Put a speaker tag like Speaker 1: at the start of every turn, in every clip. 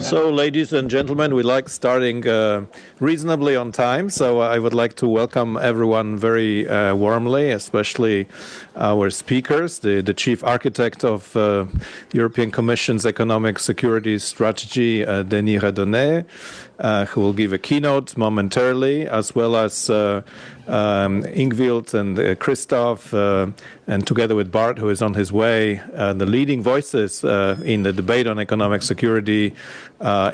Speaker 1: So, ladies and gentlemen, we like starting reasonably on time. So I would like to welcome everyone very warmly, especially our speakers, the chief architect of the European Commission's economic security strategy, Denis Redonnet, who will give a keynote momentarily, as well as Ingvild and Christoph, and together with Bart, who is on his way, the leading voices in the debate on economic security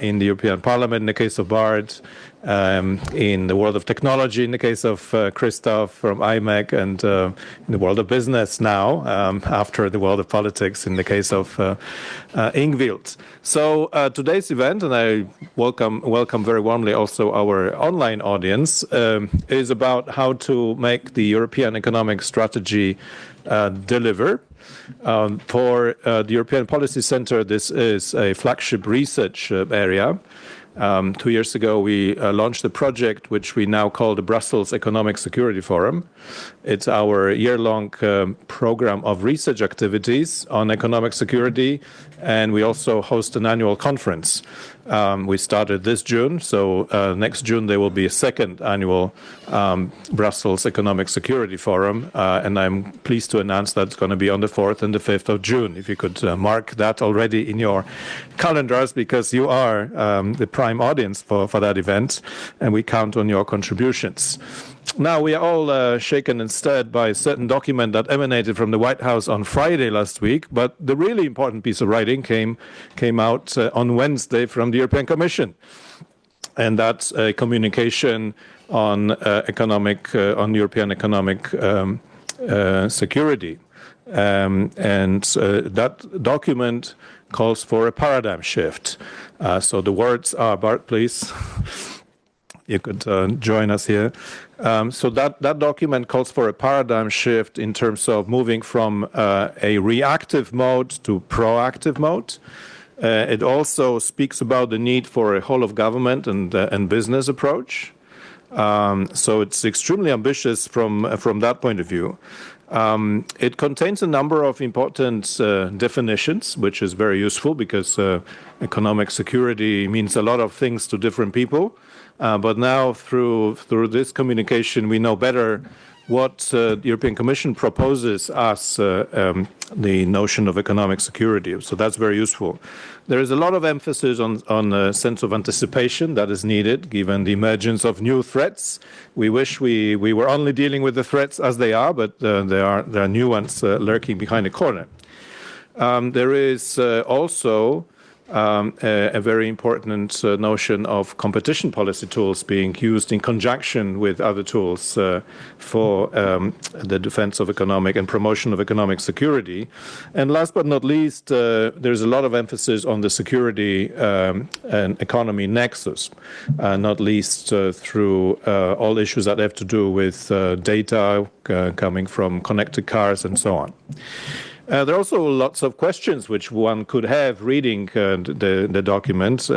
Speaker 1: in the European Parliament in the case of Bart, in the world of technology in the case of Christoph from IMEC, and in the world of business now, after the world of politics in the case of Ingvild. So today's event, and I welcome very warmly also our online audience, is about how to make the European economic strategy deliver. For the European Policy Center, this is a flagship research area. 2 years ago, we launched a project which we now call the Brussels Economic Security Forum. It's our year-long program of research activities on economic security, and we also host an annual conference. We started this June, so next June there will be a second annual Brussels Economic Security Forum, and I'm pleased to announce that it's going to be on the 4th and the 5th of June. If you could mark that already in your calendars, because you are the prime audience for that event, and we count on your contributions. Now, we are all shaken and stirred by a certain document that emanated from the White House on Friday last week, but the really important piece of writing came out on Wednesday from the European Commission. And that's a communication on European economic security. And that document calls for a paradigm shift. So the words are, Bart, please. You could join us here. So that document calls for a paradigm shift in terms of moving from a reactive mode to proactive mode. It also speaks about the need for a whole of government and business approach. So it's extremely ambitious from that point of view. It contains a number of important definitions, which is very useful because economic security means a lot of things to different people. But now through this communication, we know better what the European Commission proposes as the notion of economic security. So that's very useful. There is a lot of emphasis on a sense of anticipation that is needed, given the emergence of new threats. We wish we were only dealing with the threats as they are, but there are new ones lurking behind the corner. There is also a very important notion of competition policy tools being used in conjunction with other tools for the defense of economic and promotion of economic security. And last but not least, there's a lot of emphasis on the security and economy nexus, not least through all issues that have to do with data coming from connected cars and so on. There are also lots of questions which one could have reading the document.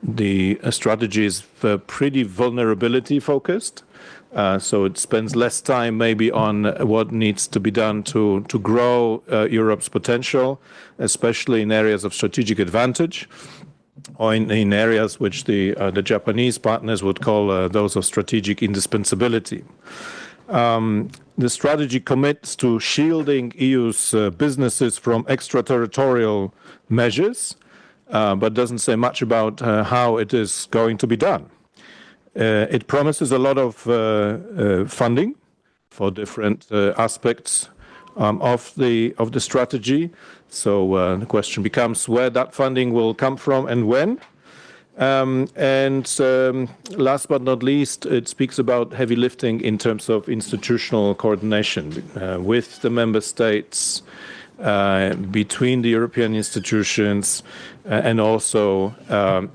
Speaker 1: The strategy is pretty vulnerability focused, so it spends less time maybe on what needs to be done to grow Europe's potential, especially in areas of strategic advantage, or in areas which the Japanese partners would call those of strategic indispensability. The strategy commits to shielding EU's businesses from extraterritorial measures, but doesn't say much about how it is going to be done. It promises a lot of funding for different aspects of the strategy. So the question becomes where that funding will come from and when. And last but not least, it speaks about heavy lifting in terms of institutional coordination with the member states, between the European institutions, and also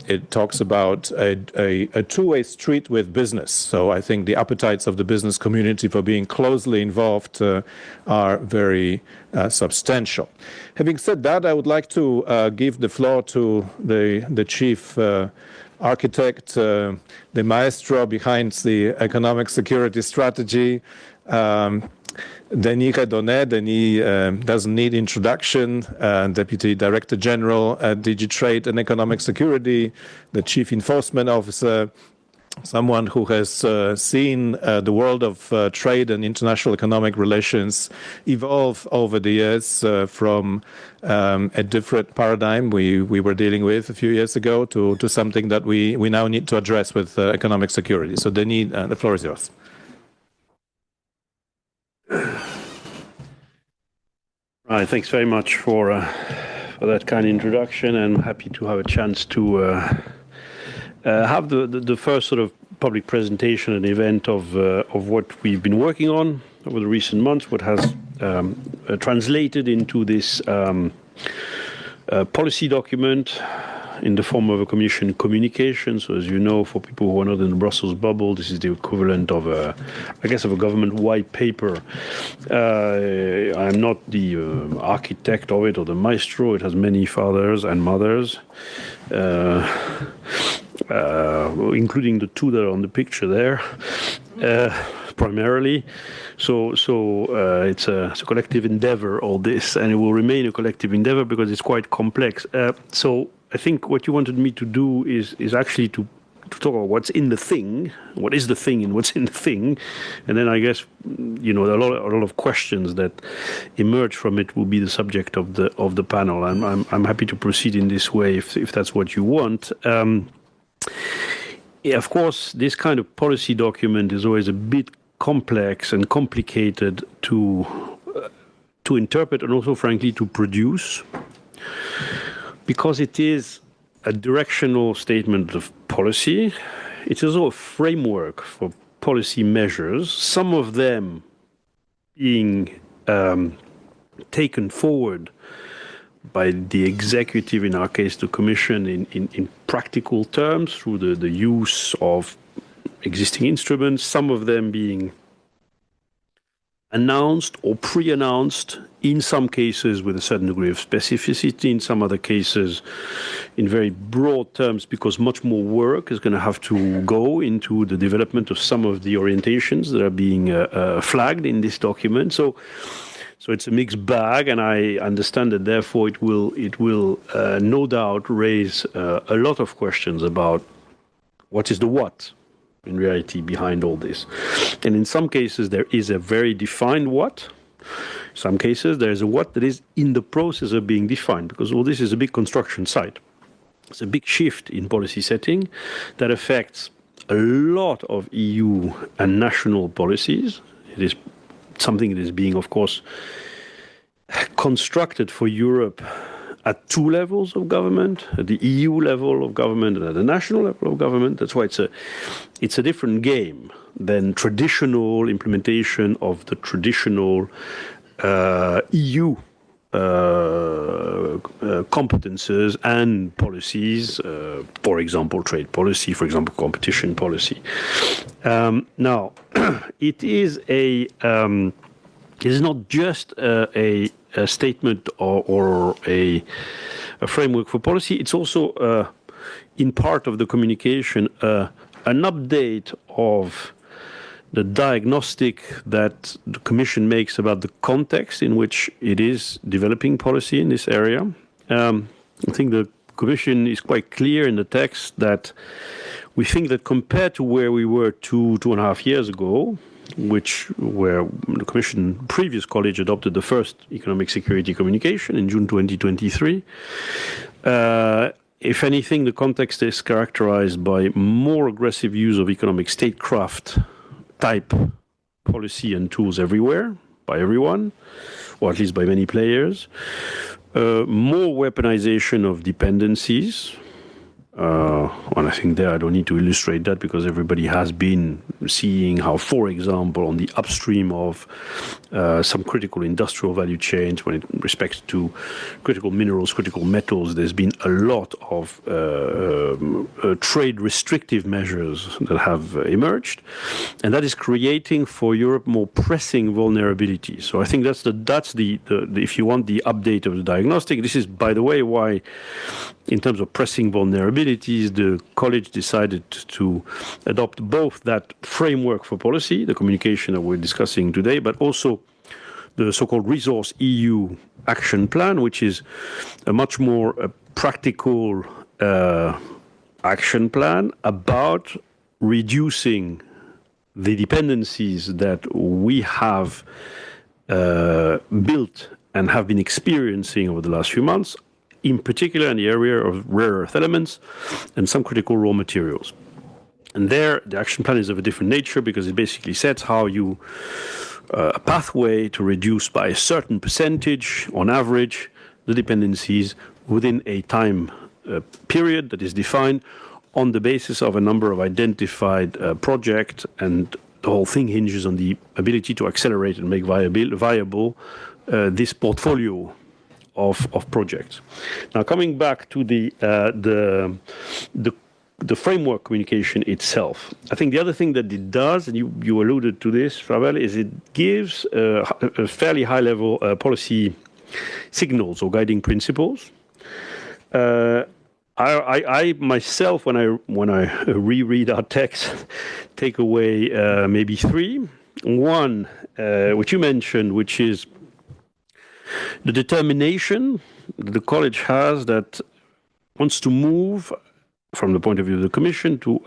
Speaker 1: it talks about a two-way street with business. So I think the appetites of the business community for being closely involved are very substantial. Having said that, I would like to give the floor to the chief architect, the maestro behind the economic security strategy, Denis Redonnet. Denis doesn't need introduction, Deputy Director General at DG Trade and Economic Security, the Chief Enforcement Officer, someone who has seen the world of trade and international economic relations evolve over the years from a different paradigm we were dealing with a few years ago to something that we now need to address with economic security. So Denis, the floor is yours.
Speaker 2: Right, thanks very much for that kind introduction, and I'm happy to have a chance to have the first sort of public presentation and event of what we've been working on over the recent months, what has translated into this policy document in the form of a Commission communication. So as you know, for people who are not in the Brussels bubble, this is the equivalent of a government white paper. I'm not the architect of it or the maestro. It has many fathers and mothers, including the two that are on the picture there, primarily. So it's a collective endeavor, all this, and it will remain a collective endeavor because it's quite complex. So I think what you wanted me to do is actually to talk about what's in the thing, what is the thing and what's in the thing, and then I guess a lot of questions that emerge from it will be the subject of the panel. I'm happy to proceed in this way if that's what you want. Of course, this kind of policy document is always a bit complex and complicated to interpret and also, frankly, to produce, because it is a directional statement of policy. It is also a framework for policy measures, some of them being taken forward by the executive, in our case the Commission, in practical terms through the use of existing instruments, some of them being announced or pre-announced, in some cases with a certain degree of specificity, in some other cases in very broad terms, because much more work is going to have to go into the development of some of the orientations that are being flagged in this document. So it's a mixed bag, and I understand that therefore it will no doubt raise a lot of questions about what is the what in reality behind all this. And in some cases there is a very defined what. In some cases there is a what that is in the process of being defined, because all this is a big construction site. It's a big shift in policy setting that affects a lot of EU and national policies. It is something that is being, of course, constructed for Europe at two levels of government, at the EU level of government and at the national level of government. That's why it's a different game than traditional implementation of the traditional EU competences and policies, for example, trade policy, for example, competition policy. Now, it is not just a statement or a framework for policy. It's also, in part of the communication, an update of the diagnostic that the Commission makes about the context in which it is developing policy in this area. I think the Commission is quite clear in the text that we think that compared to where we were two and a half years ago, where the Commission previous college adopted the first economic security communication in June 2023, if anything, the context is characterized by more aggressive use of economic statecraft type policy and tools everywhere, by everyone, or at least by many players, more weaponization of dependencies. And I think there I don't need to illustrate that because everybody has been seeing how, for example, on the upstream of some critical industrial value chains when it respects to critical minerals, critical metals, there's been a lot of trade restrictive measures that have emerged, and that is creating for Europe more pressing vulnerabilities. So I think that's the if you want the update of the diagnostic. This is, by the way, why in terms of pressing vulnerabilities, the college decided to adopt both that framework for policy, the communication that we're discussing today, but also the so-called Resource EU Action Plan, which is a much more practical action plan about reducing the dependencies that we have built and have been experiencing over the last few months, in particular in the area of rare earth elements and some critical raw materials. And there, the action plan is of a different nature because it basically sets how you a pathway to reduce by a certain percentage, on average, the dependencies within a time period that is defined on the basis of a number of identified projects, and the whole thing hinges on the ability to accelerate and make viable this portfolio of projects. Now, coming back to the framework communication itself, I think the other thing that it does, and you alluded to this, Ravel, is it gives a fairly high-level policy signals or guiding principles. I myself, when I reread our text, take away maybe three. One, which you mentioned, which is the determination the college has that wants to move from the point of view of the Commission to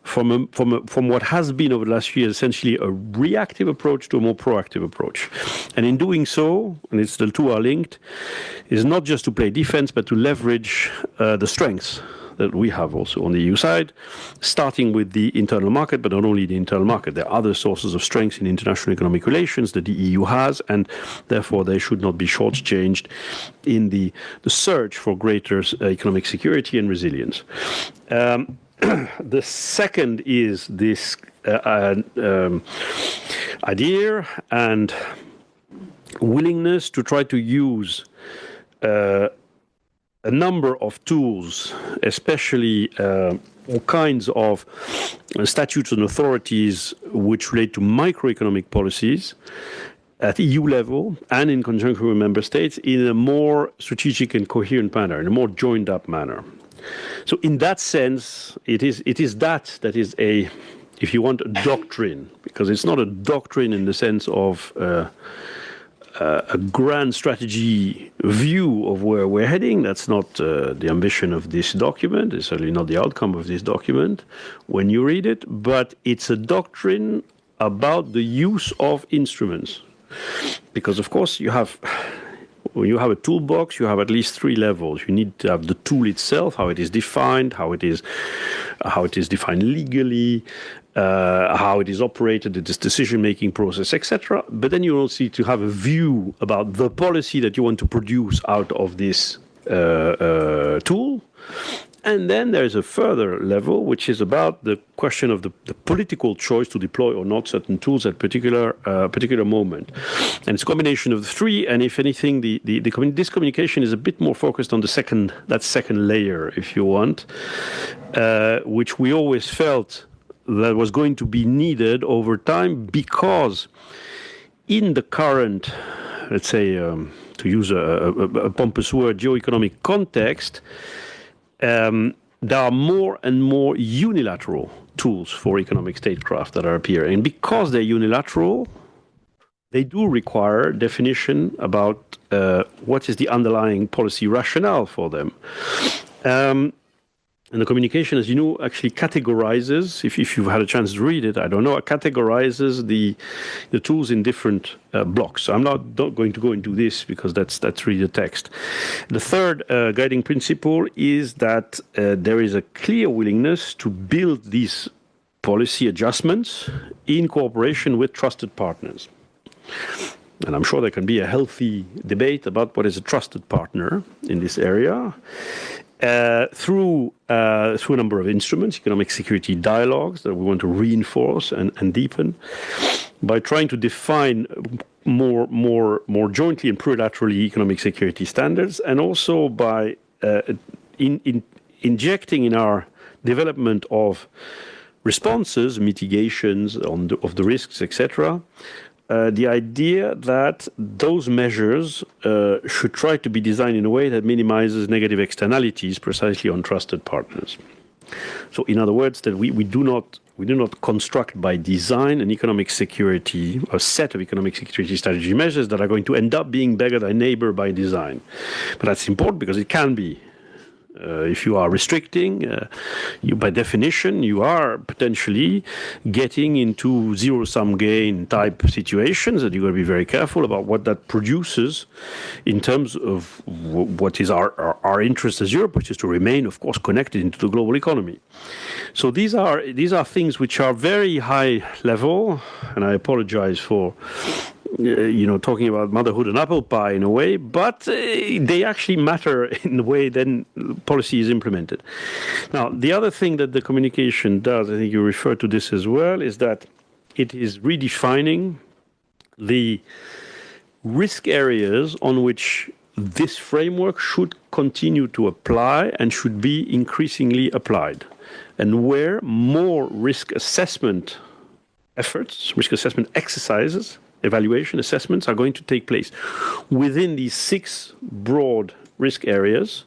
Speaker 2: from what has been over the last few years essentially a reactive approach to a more proactive approach. And in doing so, and it's the two are linked, is not just to play defense, but to leverage the strengths that we have also on the EU side, starting with the internal market, but not only the internal market. There are other sources of strength in international economic relations that the EU has, and therefore they should not be shortchanged in the search for greater economic security and resilience. The second is this idea and willingness to try to use a number of tools, especially all kinds of statutes and authorities which relate to microeconomic policies at EU level and in conjunction with member states in a more strategic and coherent manner, in a more joined up manner. So in that sense, it is that is a, if you want, a doctrine, because it's not a doctrine in the sense of a grand strategy view of where we're heading. That's not the ambition of this document. It's certainly not the outcome of this document when you read it, but it's a doctrine about the use of instruments. Because, of course, when you have a toolbox, you have at least three levels. You need to have the tool itself, how it is defined, how it is defined legally, how it is operated, its decision-making process, etc. But then you also need to have a view about the policy that you want to produce out of this tool. And then there is a further level, which is about the question of the political choice to deploy or not certain tools at particular moment. And it's a combination of the three. And if anything, this communication is a bit more focused on that second layer, if you want, which we always felt that was going to be needed over time, because in the current, let's say, to use a pompous word, geoeconomic context, there are more and more unilateral tools for economic statecraft that are appearing. And because they're unilateral, they do require definition about what is the underlying policy rationale for them. And the communication, as you know, actually categorizes, if you've had a chance to read it, I don't know, it categorizes the tools in different blocks. So I'm not going to go into this because that's really the text. The third guiding principle is that there is a clear willingness to build these policy adjustments in cooperation with trusted partners. And I'm sure there can be a healthy debate about what is a trusted partner in this area. Through a number of instruments, economic security dialogues that we want to reinforce and deepen, by trying to define more jointly and plurilaterally economic security standards, and also by injecting in our development of responses, mitigations of the risks, etc., the idea that those measures should try to be designed in a way that minimizes negative externalities precisely on trusted partners. So, in other words, that we do not construct by design an economic security, a set of economic security strategy measures that are going to end up being better than neighbor by design. But that's important because it can be. If you are restricting, by definition, you are potentially getting into zero-sum gain type situations, and you've got to be very careful about what that produces in terms of what is our interest as Europe, which is to remain, of course, connected into the global economy. So these are things which are very high level, and I apologize for talking about motherhood and apple pie in a way, but they actually matter in the way then policy is implemented. Now, the other thing that the communication does, I think you refer to this as well, is that it is redefining the risk areas on which this framework should continue to apply and should be increasingly applied, and where more risk assessment efforts, risk assessment exercises, evaluation assessments are going to take place within these 6 broad risk areas,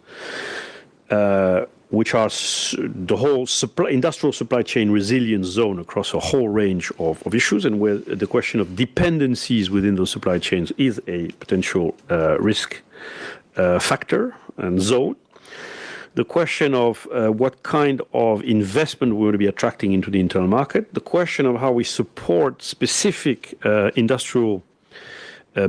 Speaker 2: which are the whole industrial supply chain resilience zone across a whole range of issues, and where the question of dependencies within those supply chains is a potential risk factor and zone. The question of what kind of investment we will be attracting into the internal market, the question of how we support specific industrial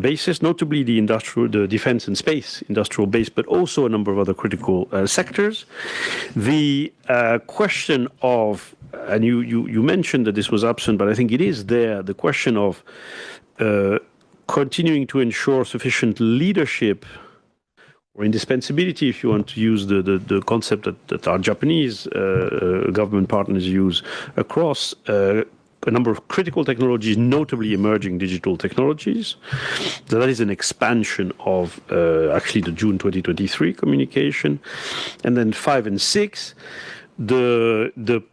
Speaker 2: bases, notably the defense and space industrial base, but also a number of other critical sectors. The question of, and you mentioned that this was absent, but I think it is there, the question of continuing to ensure sufficient leadership or indispensability, if you want to use the concept that our Japanese government partners use across a number of critical technologies, notably emerging digital technologies. So that is an expansion of actually the June 2023 communication. And then 5 and 6, the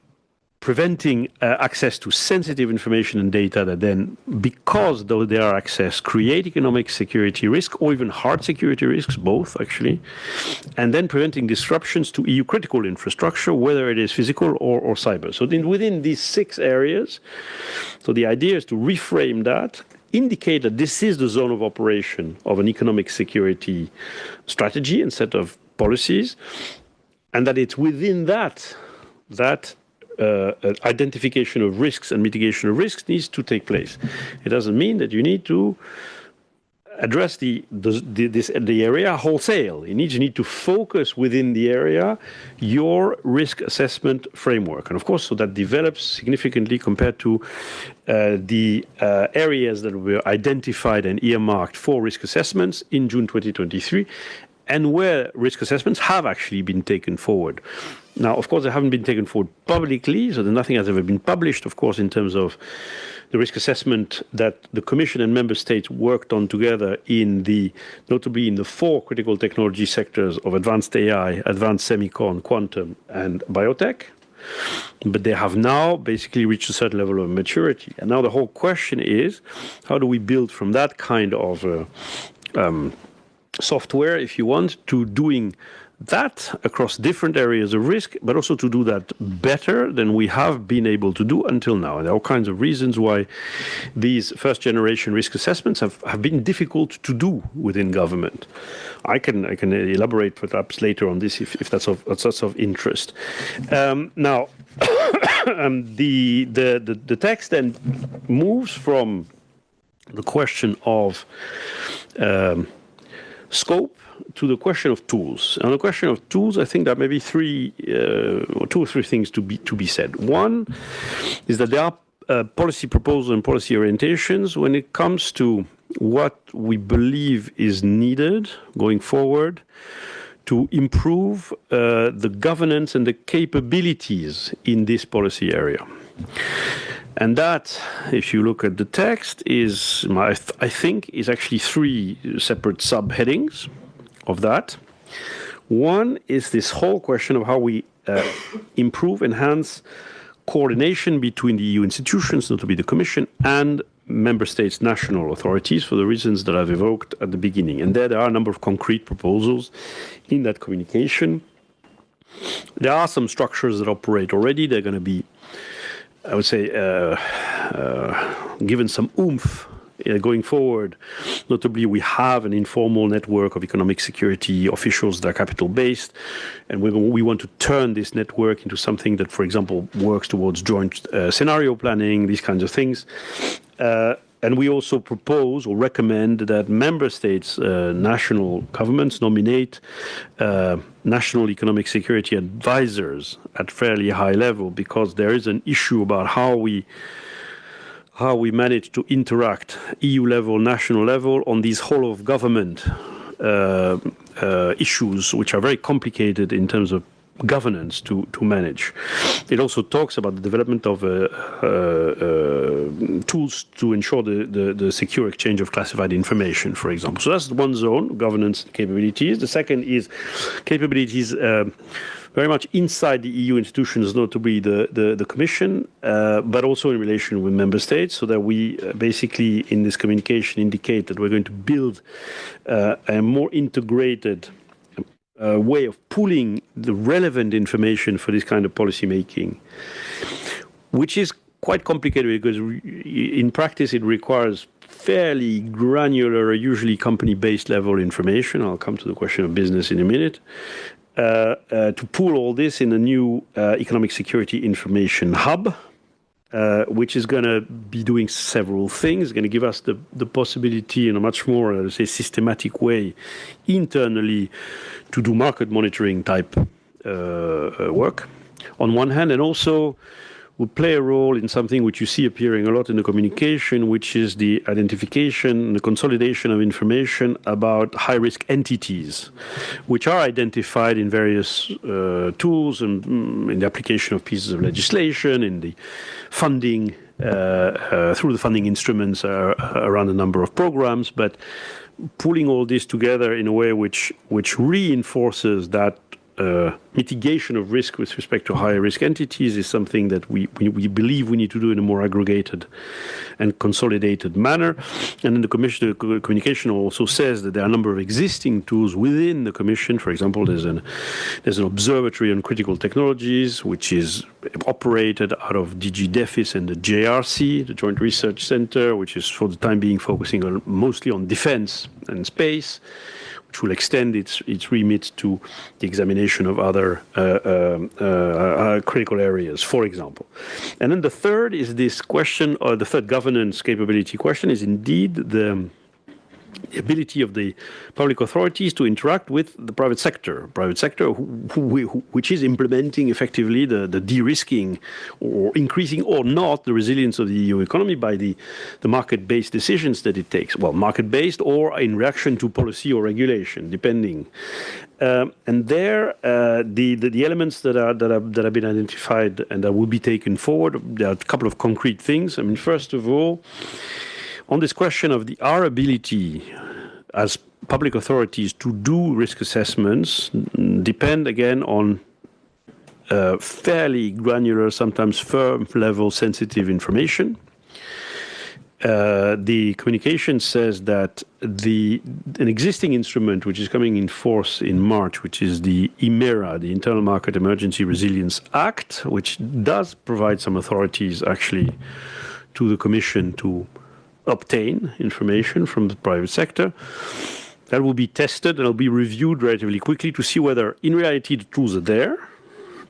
Speaker 2: preventing access to sensitive information and data that then, because though they are accessed, create economic security risk or even hard security risks, both actually, and then preventing disruptions to EU critical infrastructure, whether it is physical or cyber. So then within these 6 areas, so the idea is to reframe that, indicate that this is the zone of operation of an economic security strategy and set of policies, and that it's within that identification of risks and mitigation of risks needs to take place. It doesn't mean that you need to address the area wholesale. You need to focus within the area your risk assessment framework, and of course, so that develops significantly compared to the areas that were identified and earmarked for risk assessments in June 2023, and where risk assessments have actually been taken forward. Now, of course, they haven't been taken forward publicly, so nothing has ever been published, of course, in terms of the risk assessment that the Commission and Member States worked on together notably in the 4 critical technology sectors of advanced AI, advanced semicon, quantum, and biotech. But they have now basically reached a certain level of maturity. And now the whole question is, how do we build from that kind of software, if you want, to doing that across different areas of risk, but also to do that better than we have been able to do until now. And there are all kinds of reasons why these first-generation risk assessments have been difficult to do within government. I can elaborate perhaps later on this if that's of interest. Now, the text then moves from the question of scope to the question of tools. On the question of tools, I think there may be 2 or 3 things to be said. One is that there are policy proposals and policy orientations when it comes to what we believe is needed going forward to improve the governance and the capabilities in this policy area. And that, if you look at the text, I think is actually 3 separate subheadings of that. One is this whole question of how we enhance coordination between the EU institutions, notably the Commission, and member states' national authorities for the reasons that I've evoked at the beginning. And there are a number of concrete proposals in that communication. There are some structures that operate already. They're going to be, I would say, given some oomph going forward. Notably, we have an informal network of economic security officials that are capital-based, and we want to turn this network into something that, for example, works towards joint scenario planning, these kinds of things. And we also propose or recommend that member states, national governments nominate national economic security advisors at fairly high level, because there is an issue about how we manage to interact EU level, national level on these whole of government issues, which are very complicated in terms of governance to manage. It also talks about the development of tools to ensure the secure exchange of classified information, for example. So that's one zone, governance capabilities. The second is capabilities very much inside the EU institutions, notably the Commission, but also in relation with member states, so that we basically in this communication indicate that we're going to build a more integrated way of pooling the relevant information for this kind of policy making, which is quite complicated because in practice it requires fairly granular, usually company-based level information. I'll come to the question of business in a minute. To pool all this in a new economic security information hub, which is going to be doing several things, going to give us the possibility in a much more, let's say, systematic way internally to do market monitoring type work on one hand, and also will play a role in something which you see appearing a lot in the communication, which is the identification, the consolidation of information about high-risk entities, which are identified in various tools and in the application of pieces of legislation, in the funding, through the funding instruments around a number of programs, but pulling all this together in a way which reinforces that mitigation of risk with respect to higher risk entities is something that we believe we need to do in a more aggregated and consolidated manner. And then the communication also says that there are a number of existing tools within the Commission. For example, there's an observatory on critical technologies, which is operated out of DG DEFIS and the JRC, the Joint Research Center, which is for the time being focusing mostly on defense and space, which will extend its remit to the examination of other critical areas, for example. And then the third is this question, or the third governance capability question, is indeed the ability of the public authorities to interact with the private sector, which is implementing effectively the de-risking or increasing or not the resilience of the EU economy by the market-based decisions that it takes. Well, market-based or in reaction to policy or regulation, depending. And there, the elements that have been identified and that will be taken forward, there are a couple of concrete things. I mean, first of all, on this question of our ability as public authorities to do risk assessments depend again on fairly granular, sometimes firm-level sensitive information. The communication says that an existing instrument which is coming in force in March, which is the IMERA, the Internal Market Emergency Resilience Act, which does provide some authorities actually to the Commission to obtain information from the private sector. That will be tested and will be reviewed relatively quickly to see whether in reality the tools are there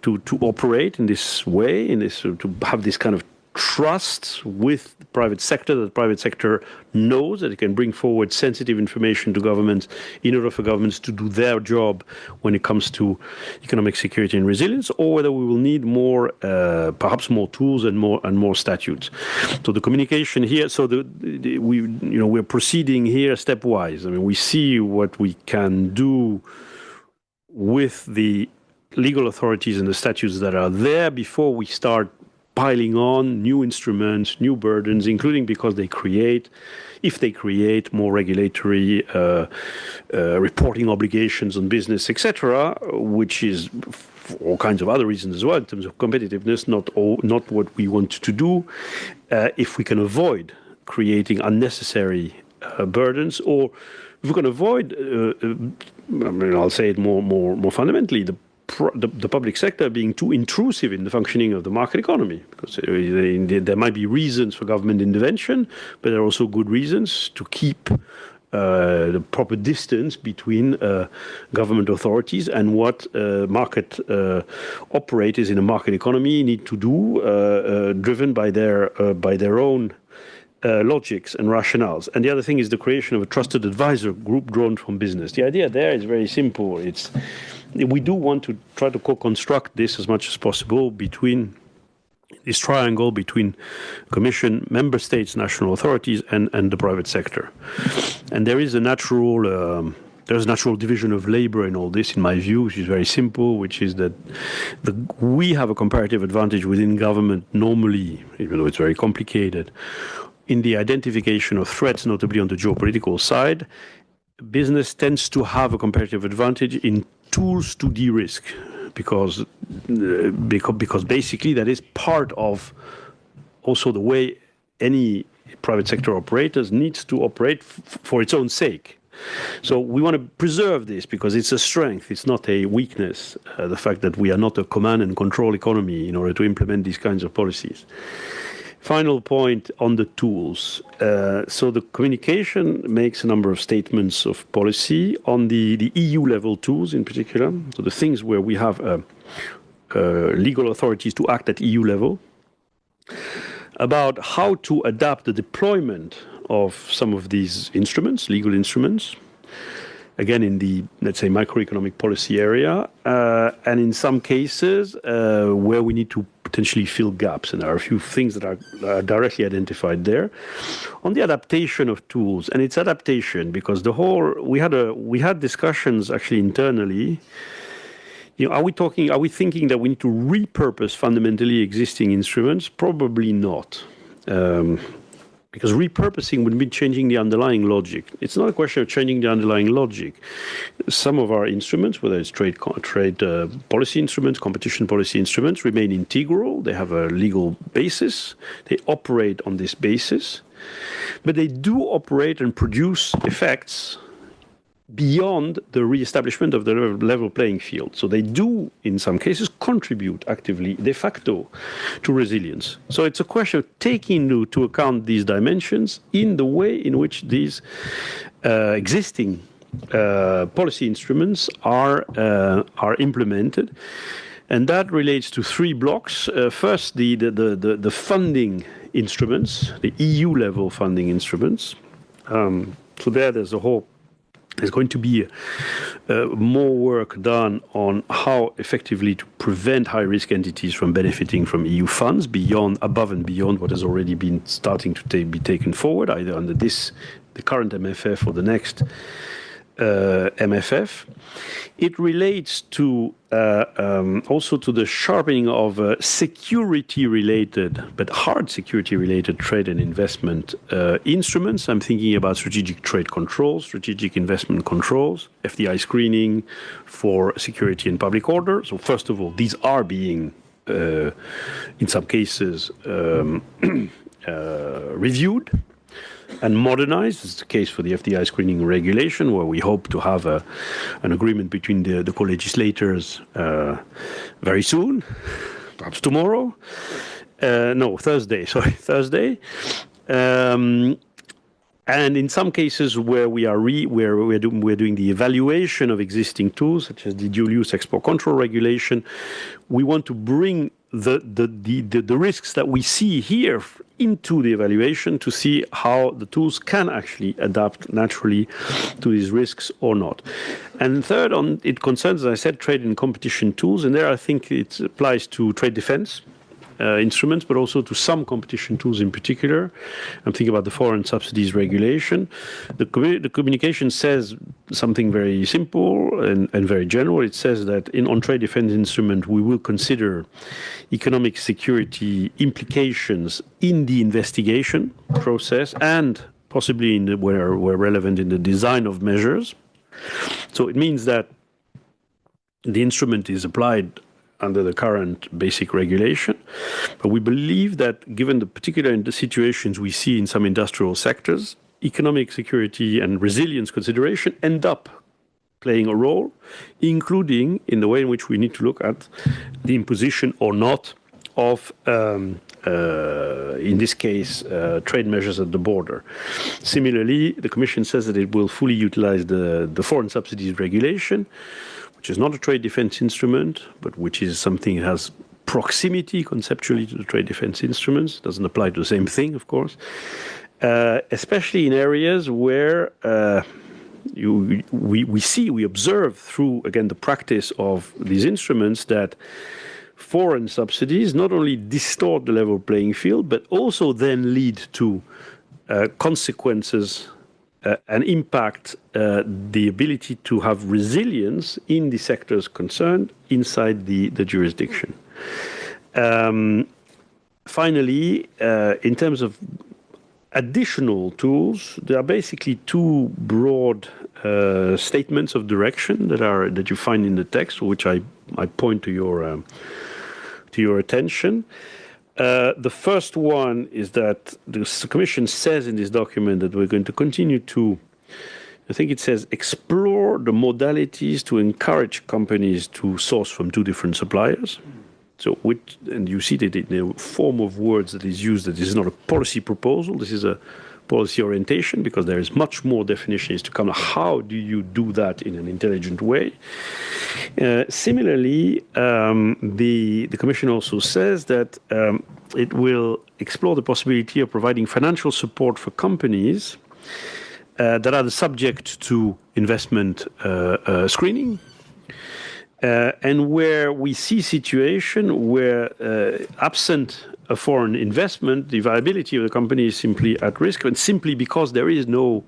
Speaker 2: to operate in this way, to have this kind of trust with the private sector, that the private sector knows that it can bring forward sensitive information to governments in order for governments to do their job when it comes to economic security and resilience, or whether we will need more, perhaps more tools and more statutes. So the communication here, so we're proceeding here stepwise. I mean, we see what we can do with the legal authorities and the statutes that are there before we start piling on new instruments, new burdens, including because if they create more regulatory reporting obligations on business, etc., which is for all kinds of other reasons as well in terms of competitiveness, not what we want to do. If we can avoid creating unnecessary burdens, or if we can avoid, I'll say it more fundamentally, the public sector being too intrusive in the functioning of the market economy, because there might be reasons for government intervention, but there are also good reasons to keep the proper distance between government authorities and what market operators in a market economy need to do, driven by their own logics and rationales. And the other thing is the creation of a trusted advisor group drawn from business. The idea there is very simple. We do want to try to co-construct this as much as possible between this triangle between Commission, member states, national authorities, and the private sector. And there is a natural division of labor in all this, in my view, which is very simple, which is that we have a comparative advantage within government normally, even though it's very complicated, in the identification of threats, notably on the geopolitical side. Business tends to have a comparative advantage in tools to de-risk, because basically that is part of also the way any private sector operators needs to operate for its own sake. So we want to preserve this because it's a strength, it's not a weakness, the fact that we are not a command and control economy in order to implement these kinds of policies. Final point on the tools. So the communication makes a number of statements of policy on the EU level tools in particular. So the things where we have legal authorities to act at EU level, about how to adapt the deployment of some of these instruments, legal instruments, again in the, let's say, macroeconomic policy area, and in some cases where we need to potentially fill gaps, and there are a few things that are directly identified there. On the adaptation of tools, and its adaptation, because we had discussions actually internally. Are we thinking that we need to repurpose fundamentally existing instruments? Probably not. Because repurposing would mean changing the underlying logic. It's not a question of changing the underlying logic. Some of our instruments, whether it's trade policy instruments, competition policy instruments, remain integral. They have a legal basis. They operate on this basis. But they do operate and produce effects beyond the re-establishment of the level playing field. So they do, in some cases, contribute actively, de facto, to resilience. So it's a question of taking into account these dimensions in the way in which these existing policy instruments are implemented. And that relates to three blocks. First, the funding instruments, the EU level funding instruments. So there's going to be more work done on how effectively to prevent high-risk entities from benefiting from EU funds above and beyond what has already been starting to be taken forward, either under the current MFF or the next MFF. It relates to also to the sharpening of security-related, but hard security-related trade and investment instruments. I'm thinking about strategic trade controls, strategic investment controls, FDI screening for security and public order. So first of all, these are being, in some cases, reviewed and modernized. It's the case for the FDI screening regulation, where we hope to have an agreement between the co-legislators very soon, perhaps tomorrow. Thursday. And in some cases where we're doing the evaluation of existing tools, such as the dual-use export control regulation, we want to bring the risks that we see here into the evaluation to see how the tools can actually adapt naturally to these risks or not. And third, it concerns, as I said, trade and competition tools, and there I think it applies to trade defense instruments, but also to some competition tools in particular. I'm thinking about the foreign subsidies regulation. The communication says something very simple and very general. It says that on trade defense instrument, we will consider economic security implications in the investigation process and possibly where relevant in the design of measures. So it means that the instrument is applied under the current basic regulation. But we believe that given the particular situations we see in some industrial sectors, economic security and resilience consideration end up playing a role, including in the way in which we need to look at the imposition or not of, in this case, trade measures at the border. Similarly, the Commission says that it will fully utilize the foreign subsidies regulation, which is not a trade defense instrument, but which is something that has proximity conceptually to the trade defense instruments. Doesn't apply to the same thing, of course, especially in areas where we observe through, again, the practice of these instruments that foreign subsidies not only distort the level playing field, but also then lead to consequences and impact the ability to have resilience in the sectors concerned inside the jurisdiction. Finally, in terms of additional tools, there are basically two broad statements of direction that you find in the text, which I point to your attention. The first one is that the Commission says in this document that we're going to continue to, I think it says, explore the modalities to encourage companies to source from two different suppliers. So, and you see that in the form of words that is used, that this is not a policy proposal, this is a policy orientation, because there is much more definitions to come. How do you do that in an intelligent way? Similarly, the Commission also says that it will explore the possibility of providing financial support for companies that are the subject to investment screening, and where we see situation where absent a foreign investment, the viability of the company is simply at risk, and simply because there is no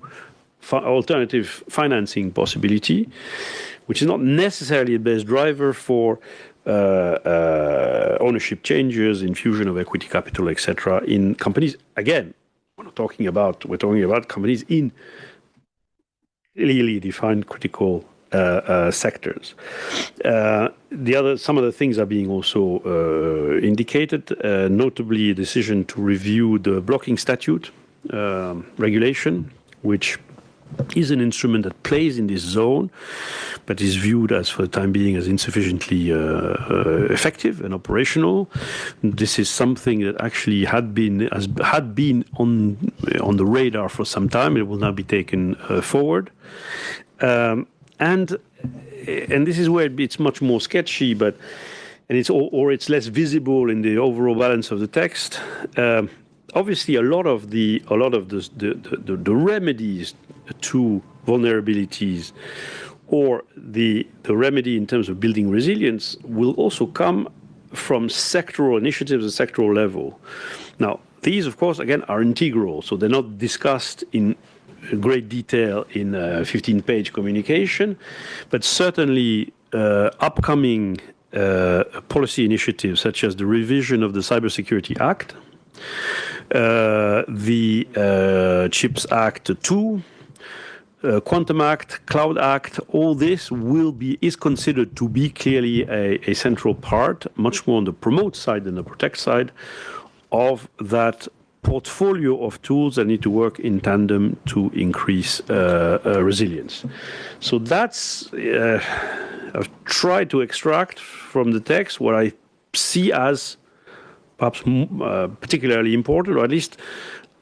Speaker 2: alternative financing possibility, which is not necessarily the best driver for ownership changes, infusion of equity capital, etc., in companies. Again, we're talking about companies in clearly defined critical sectors. Some of the things are being also indicated, notably a decision to review the blocking statute regulation, which is an instrument that plays in this zone, but is viewed as, for the time being, as insufficiently effective and operational. This is something that actually had been on the radar for some time. It will now be taken forward. And this is where it's much more sketchy, and it's less visible in the overall balance of the text. Obviously, a lot of the remedies to vulnerabilities, or the remedy in terms of building resilience, will also come from sectoral initiatives at sectoral level. Now, these, of course, again, are integral, so they're not discussed in great detail in a 15-page communication, but certainly upcoming policy initiatives such as the revision of the Cybersecurity Act, the CHIPS Act 2, Quantum Act, Cloud Act, all this is considered to be clearly a central part, much more on the promote side than the protect side, of that portfolio of tools that need to work in tandem to increase resilience. So that's, I've tried to extract from the text what I see as perhaps particularly important, or at least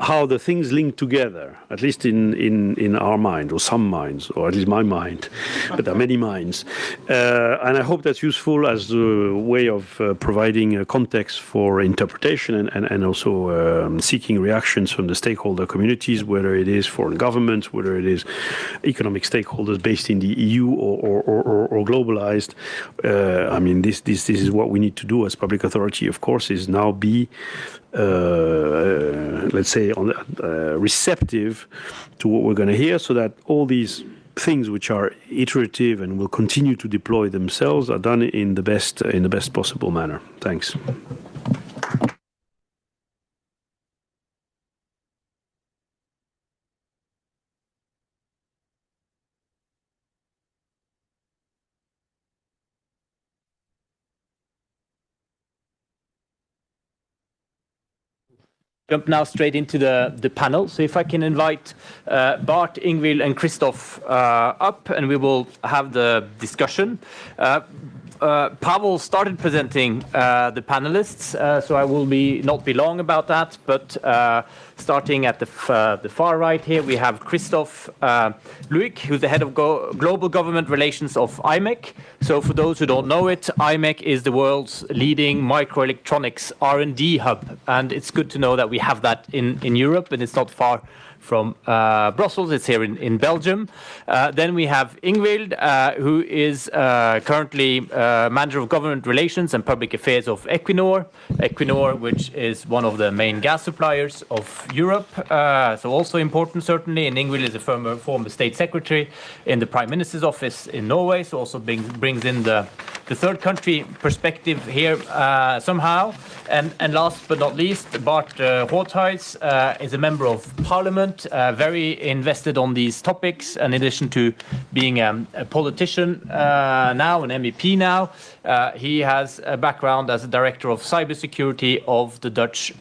Speaker 2: how the things link together, at least in our mind, or some minds, or at least my mind, but there are many minds. And I hope that's useful as a way of providing a context for interpretation and also seeking reactions from the stakeholder communities, whether it is foreign governments, whether it is economic stakeholders based in the EU or globalized. I mean, this is what we need to do as public authority, of course, is now be let's say, receptive to what we're going to hear, so that all these things which are iterative and will continue to deploy themselves are done in the best possible manner. Thanks.
Speaker 3: Jump now straight into the panel. So if I can invite Bart, Ingvild, and Christoph up, and we will have the discussion. Pavel started presenting the panelists, so I will not be long about that. But starting at the far right here, we have Christoph Luik, who's the head of global government relations of IMEC. So for those who don't know it, IMEC is the world's leading microelectronics R&D hub, and it's good to know that we have that in Europe, and it's not far from Brussels. It's here in Belgium. Then we have Ingvild, who is currently manager of government relations and public affairs of Equinor. Equinor, which is one of the main gas suppliers of Europe, so also important certainly. And Ingvild is a former state secretary in the Prime Minister's office in Norway, so also brings in the third country perspective here somehow. And last but not least, Bart Groothuis is a member of parliament, very invested on these topics, and in addition to being a politician now, an MEP now, he has a background as a director of cybersecurity of the Dutch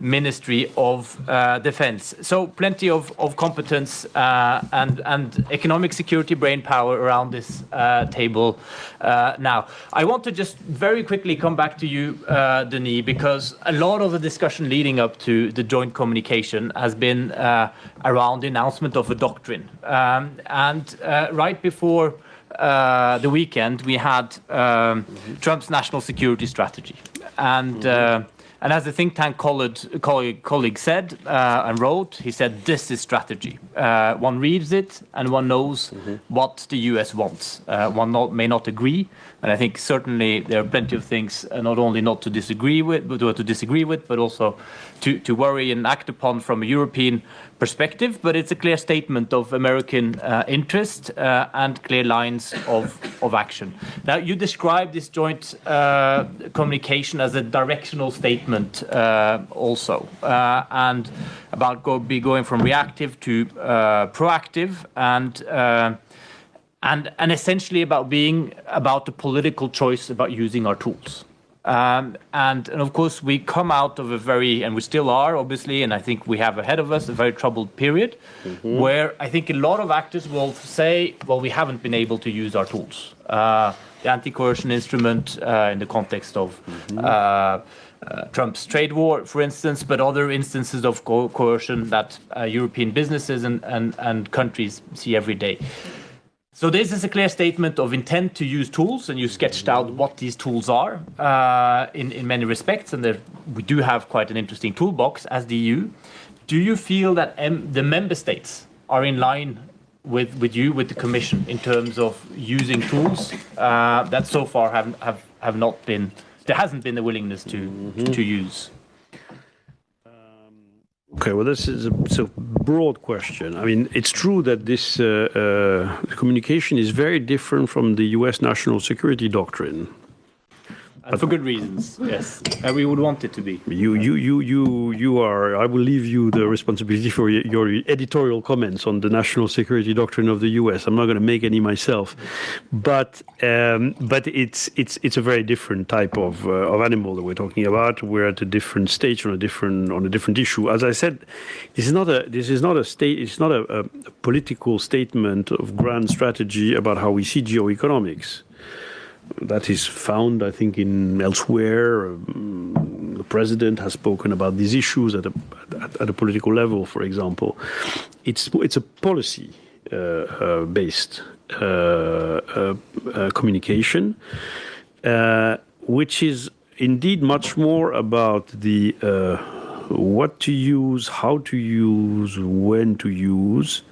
Speaker 3: Ministry of Defense. So plenty of competence and economic security brainpower around this table now. I want to just very quickly come back to you, Denis, because a lot of the discussion leading up to the joint communication has been around the announcement of a doctrine. And right before the weekend, we had Trump's national security strategy. And as the think tank colleague said and wrote, he said, this is strategy. One reads it and one knows what the US wants. One may not agree. And I think certainly there are plenty of things not only not to disagree with, but also to worry and act upon from a European perspective. But it's a clear statement of American interest and clear lines of action. Now, you described this joint communication as a directional statement also, and about going from reactive to proactive, and essentially about being about the political choice about using our tools. And of course, we come out of a very, and we still are, obviously, and I think we have ahead of us a very troubled period where I think a lot of actors will say, well, we haven't been able to use our tools. The anti-coercion instrument in the context of Trump's trade war, for instance, but other instances of coercion that European businesses and countries see every day. So this is a clear statement of intent to use tools, and you sketched out what these tools are in many respects, and we do have quite an interesting toolbox as the EU. Do you feel that the member states are in line with you, with the Commission, in terms of using tools that so far have not been, there hasn't been the willingness to use?
Speaker 2: Okay, well, this is a broad question. I mean, it's true that this communication is very different from the US national security doctrine.
Speaker 3: For good reasons, yes. We would want it to be.
Speaker 2: You are. I will leave you the responsibility for your editorial comments on the national security doctrine of the U.S. I'm not going to make any myself, but it's a very different type of animal that we're talking about. We're at a different stage on a different issue. As I said, this is not a political statement of grand strategy about how we see geoeconomics. That is found, I think, in elsewhere. The president has spoken about these issues at a political level, for example. It's a policy based communication, which is indeed much more about the what to use, how to use, when to use,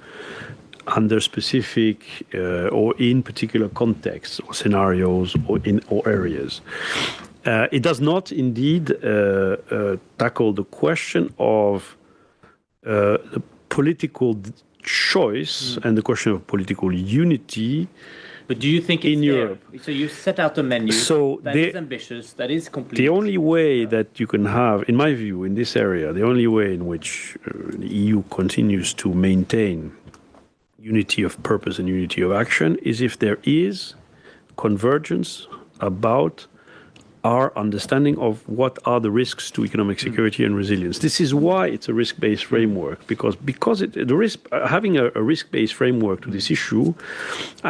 Speaker 2: under specific or in particular contexts or scenarios or areas. It does not indeed tackle the question of the political choice and the question of political unity.
Speaker 3: But do you think it's in Europe? So you set out a menu that is ambitious, that is complete.
Speaker 2: The only way that you can have, in my view, in this area, the only way in which the EU continues to maintain unity of purpose and unity of action is if there is convergence about our understanding of what are the risks to economic security and resilience. This is why it's a risk-based framework, because having a risk-based framework to this issue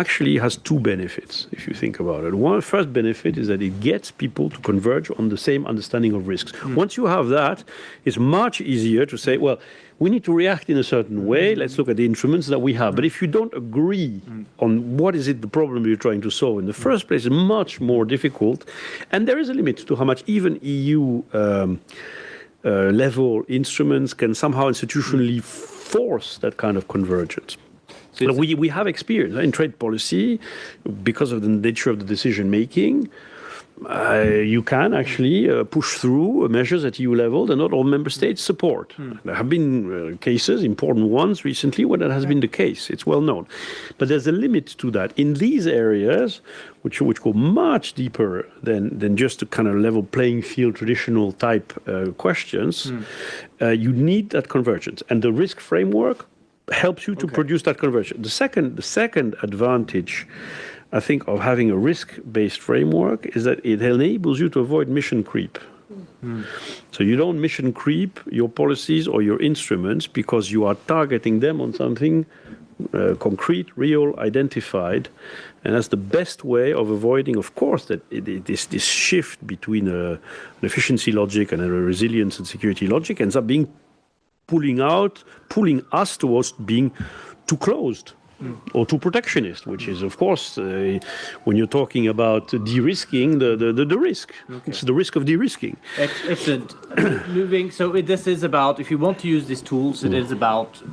Speaker 2: actually has two benefits, if you think about it. One first benefit is that it gets people to converge on the same understanding of risks. Once you have that, it's much easier to say, well, we need to react in a certain way. Let's look at the instruments that we have. But if you don't agree on what is it the problem you're trying to solve in the first place, it's much more difficult. And there is a limit to how much even EU level instruments can somehow institutionally force that kind of convergence. So we have experience in trade policy because of the nature of the decision making. You can actually push through measures at EU level that not all member states support. There have been cases, important ones recently, where that has been the case. It's well known. But there's a limit to that. In these areas, which go much deeper than just a kind of level playing field, traditional type questions, you need that convergence. And the risk framework helps you to produce that convergence. The second advantage, I think, of having a risk-based framework is that it enables you to avoid mission creep. So you don't mission creep your policies or your instruments because you are targeting them on something concrete, real, identified. And that's the best way of avoiding, of course, that this shift between an efficiency logic and a resilience and security logic ends up being pulling us towards being too closed. Or too protectionist, which is, of course, when you're talking about de-risking, the risk. Okay. It's the risk of de-risking.
Speaker 3: Excellent. Moving. So this is about, if you want to use these tools, it is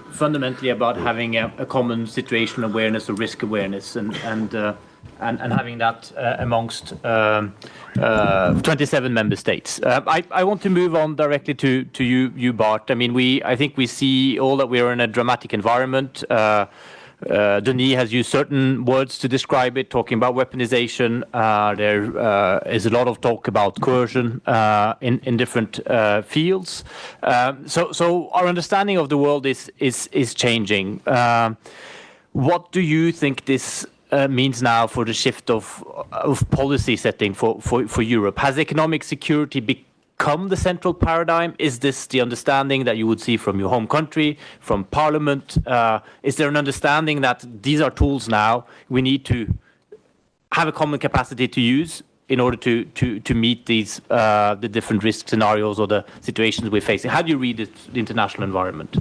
Speaker 3: fundamentally about having a common situation awareness or risk awareness, and having that amongst 27 member states. I want to move on directly to you, Bart. I mean, I think we see all that we are in a dramatic environment. Denis has used certain words to describe it, talking about weaponization. There is a lot of talk about coercion in different fields. So our understanding of the world is changing. What do you think this means now for the shift of policy setting for Europe? Has economic security become the central paradigm? Is this the understanding that you would see from your home country, from Parliament? Is there an understanding that these are tools now we need to have a common capacity to use in order to meet these the different risk scenarios or the situations we're facing? How do you read the international environment?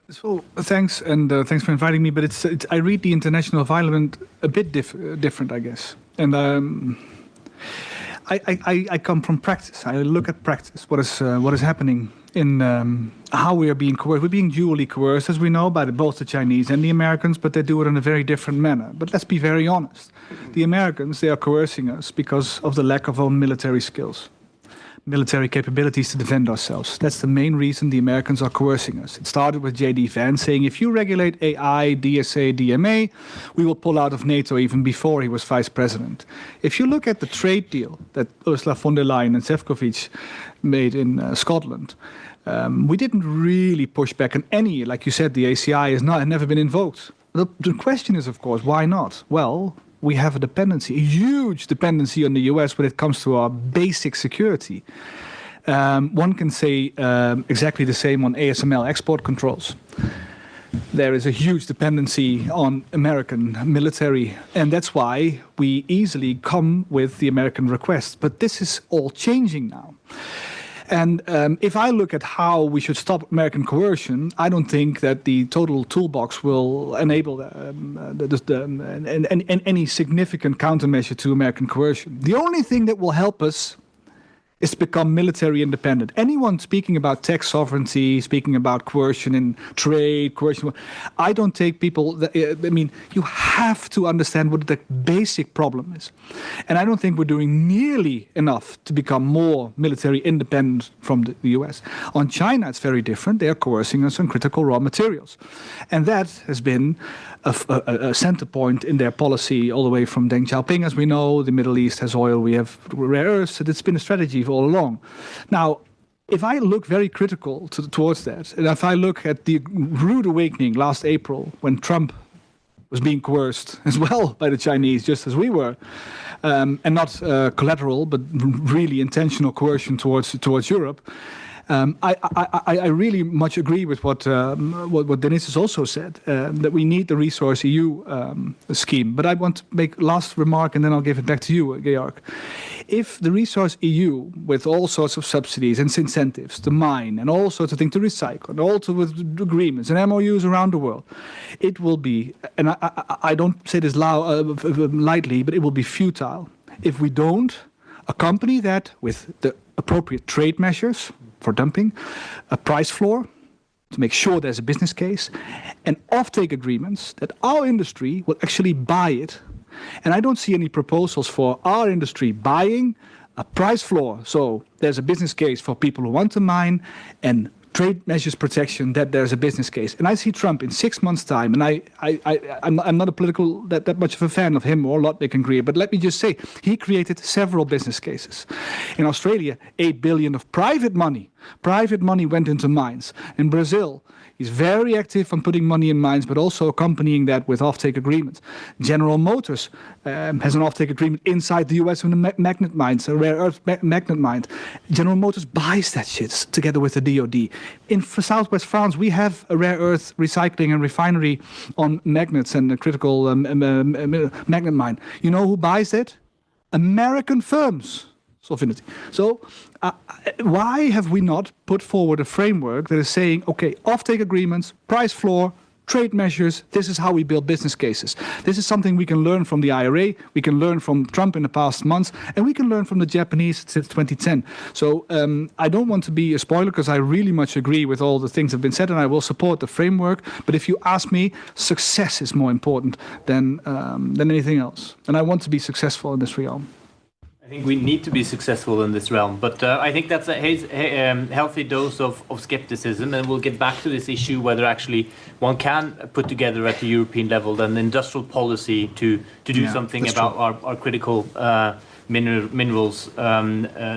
Speaker 4: So thanks, and thanks for inviting me. But I read the international environment a bit different, I guess. And I come from practice. I look at practice. What is happening in how we are being coerced. We're being dually coerced, as we know, by both the Chinese and the Americans, but they do it in a very different manner. But let's be very honest. The Americans, they are coercing us because of the lack of our military skills, military capabilities to defend ourselves. That's the main reason the Americans are coercing us. It started with J.D. Vance saying, if you regulate AI, DSA, DMA, we will pull out of NATO even before he was vice president. If you look at the trade deal that Ursula von der Leyen and Šefčovič made in Scotland, we didn't really push back on any, like you said, the ACI had never been invoked. The question is, of course, why not? Well, we have a huge dependency on the US when it comes to our basic security. One can say exactly the same on ASML export controls. There is a huge dependency on American military, and that's why we easily come with the American request. But this is all changing now. And if I look at how we should stop American coercion, I don't think that the total toolbox will enable any significant countermeasure to American coercion. The only thing that will help us is to become military independent. Anyone speaking about tech sovereignty, speaking about coercion in trade, coercion, I don't take people, you have to understand what the basic problem is. And I don't think we're doing nearly enough to become more military independent from the US. On China, it's very different. They're coercing us on critical raw materials. And that has been a center point in their policy all the way from Deng Xiaoping. As we know, the Middle East has oil, we have rare earths, and it's been a strategy all along. Now, if I look very critical towards that, and if I look at the rude awakening last April when Trump was being coerced as well by the Chinese, just as we were, and not collateral, but really intentional coercion towards Europe. I really much agree with what Denis has also said, that we need the Resource EU scheme. But I want to make last remark, and then I'll give it back to you, Georg. If the Resource EU, with all sorts of subsidies and incentives to mine and all sorts of things to recycle, and also with agreements and MOUs around the world, it will be, and I don't say this lightly, but it will be futile if we don't accompany that with the appropriate trade measures for dumping, a price floor to make sure there's a business case, and offtake agreements that our industry will actually buy it. And I don't see any proposals for our industry buying a price floor. So there's a business case for people who want to mine, and trade measures protection that there's a business case. And I see Trump in 6 months' time, and I'm not a political that much of a fan of him or Ludwig and Greer, but let me just say, he created several business cases. In Australia, 8 billion of private money went into mines. In Brazil, he's very active on putting money in mines, but also accompanying that with offtake agreements. General Motors has an offtake agreement inside the US with the magnet mines, a rare earth magnet mine. General Motors buys that shit together with the DoD. In Southwest France, we have a rare earth recycling and refinery on magnets and a critical magnet mine. You know who buys it? American firms. Solfinity. So why have we not put forward a framework that is saying, okay, offtake agreements, price floor, trade measures, this is how we build business cases. This is something we can learn from the IRA, we can learn from Trump in the past months, and we can learn from the Japanese since 2010. So I don't want to be a spoiler, because I really much agree with all the things that have been said, and I will support the framework. But if you ask me, success is more important than anything else. And I want to be successful in this realm.
Speaker 3: I think we need to be successful in this realm, but I think that's a healthy dose of skepticism, and we'll get back to this issue whether actually one can put together at the European level an industrial policy to do something about our critical minerals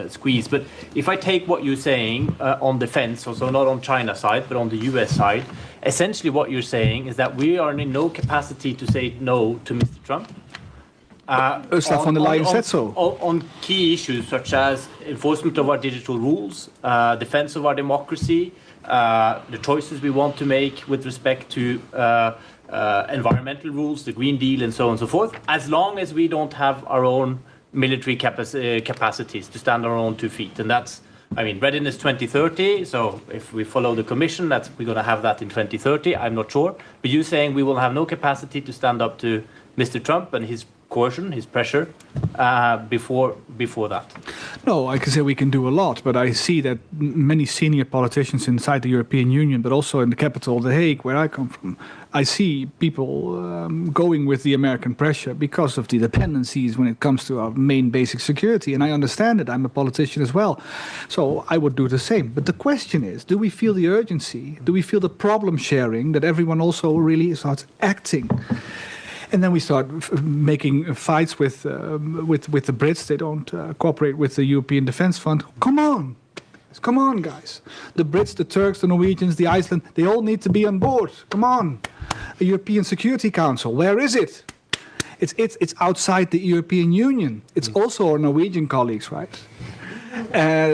Speaker 3: squeeze. But if I take what you're saying on defense, also not on China side, but on the US side, essentially what you're saying is that we are in no capacity to say no to Mr. Trump.
Speaker 4: Ursula von der Leyen said so.
Speaker 3: On key issues such as enforcement of our digital rules, defense of our democracy, the choices we want to make with respect to environmental rules, the Green Deal, and so on and so forth, as long as we don't have our own military capacities to stand on our own 2 feet. And that's, I mean, Readiness 2030, so if we follow the Commission, we're going to have that in 2030, I'm not sure. But you're saying we will have no capacity to stand up to Mr. Trump and his coercion, his pressure, before that?
Speaker 4: No, I can say we can do a lot, but I see that many senior politicians inside the European Union, but also in the capital, The Hague, where I come from, I see people going with the American pressure because of the dependencies when it comes to our main basic security, and I understand it. I'm a politician as well, so I would do the same. But the question is, do we feel the urgency? Do we feel the problem sharing that everyone also really starts acting? And then we start making fights with the Brits. They don't cooperate with the European Defence Fund. Come on, guys. The Brits, the Turks, the Norwegians, the Iceland, they all need to be on board. Come on. A European Security Council, where is it? It's outside the European Union. It's also our Norwegian colleagues, right?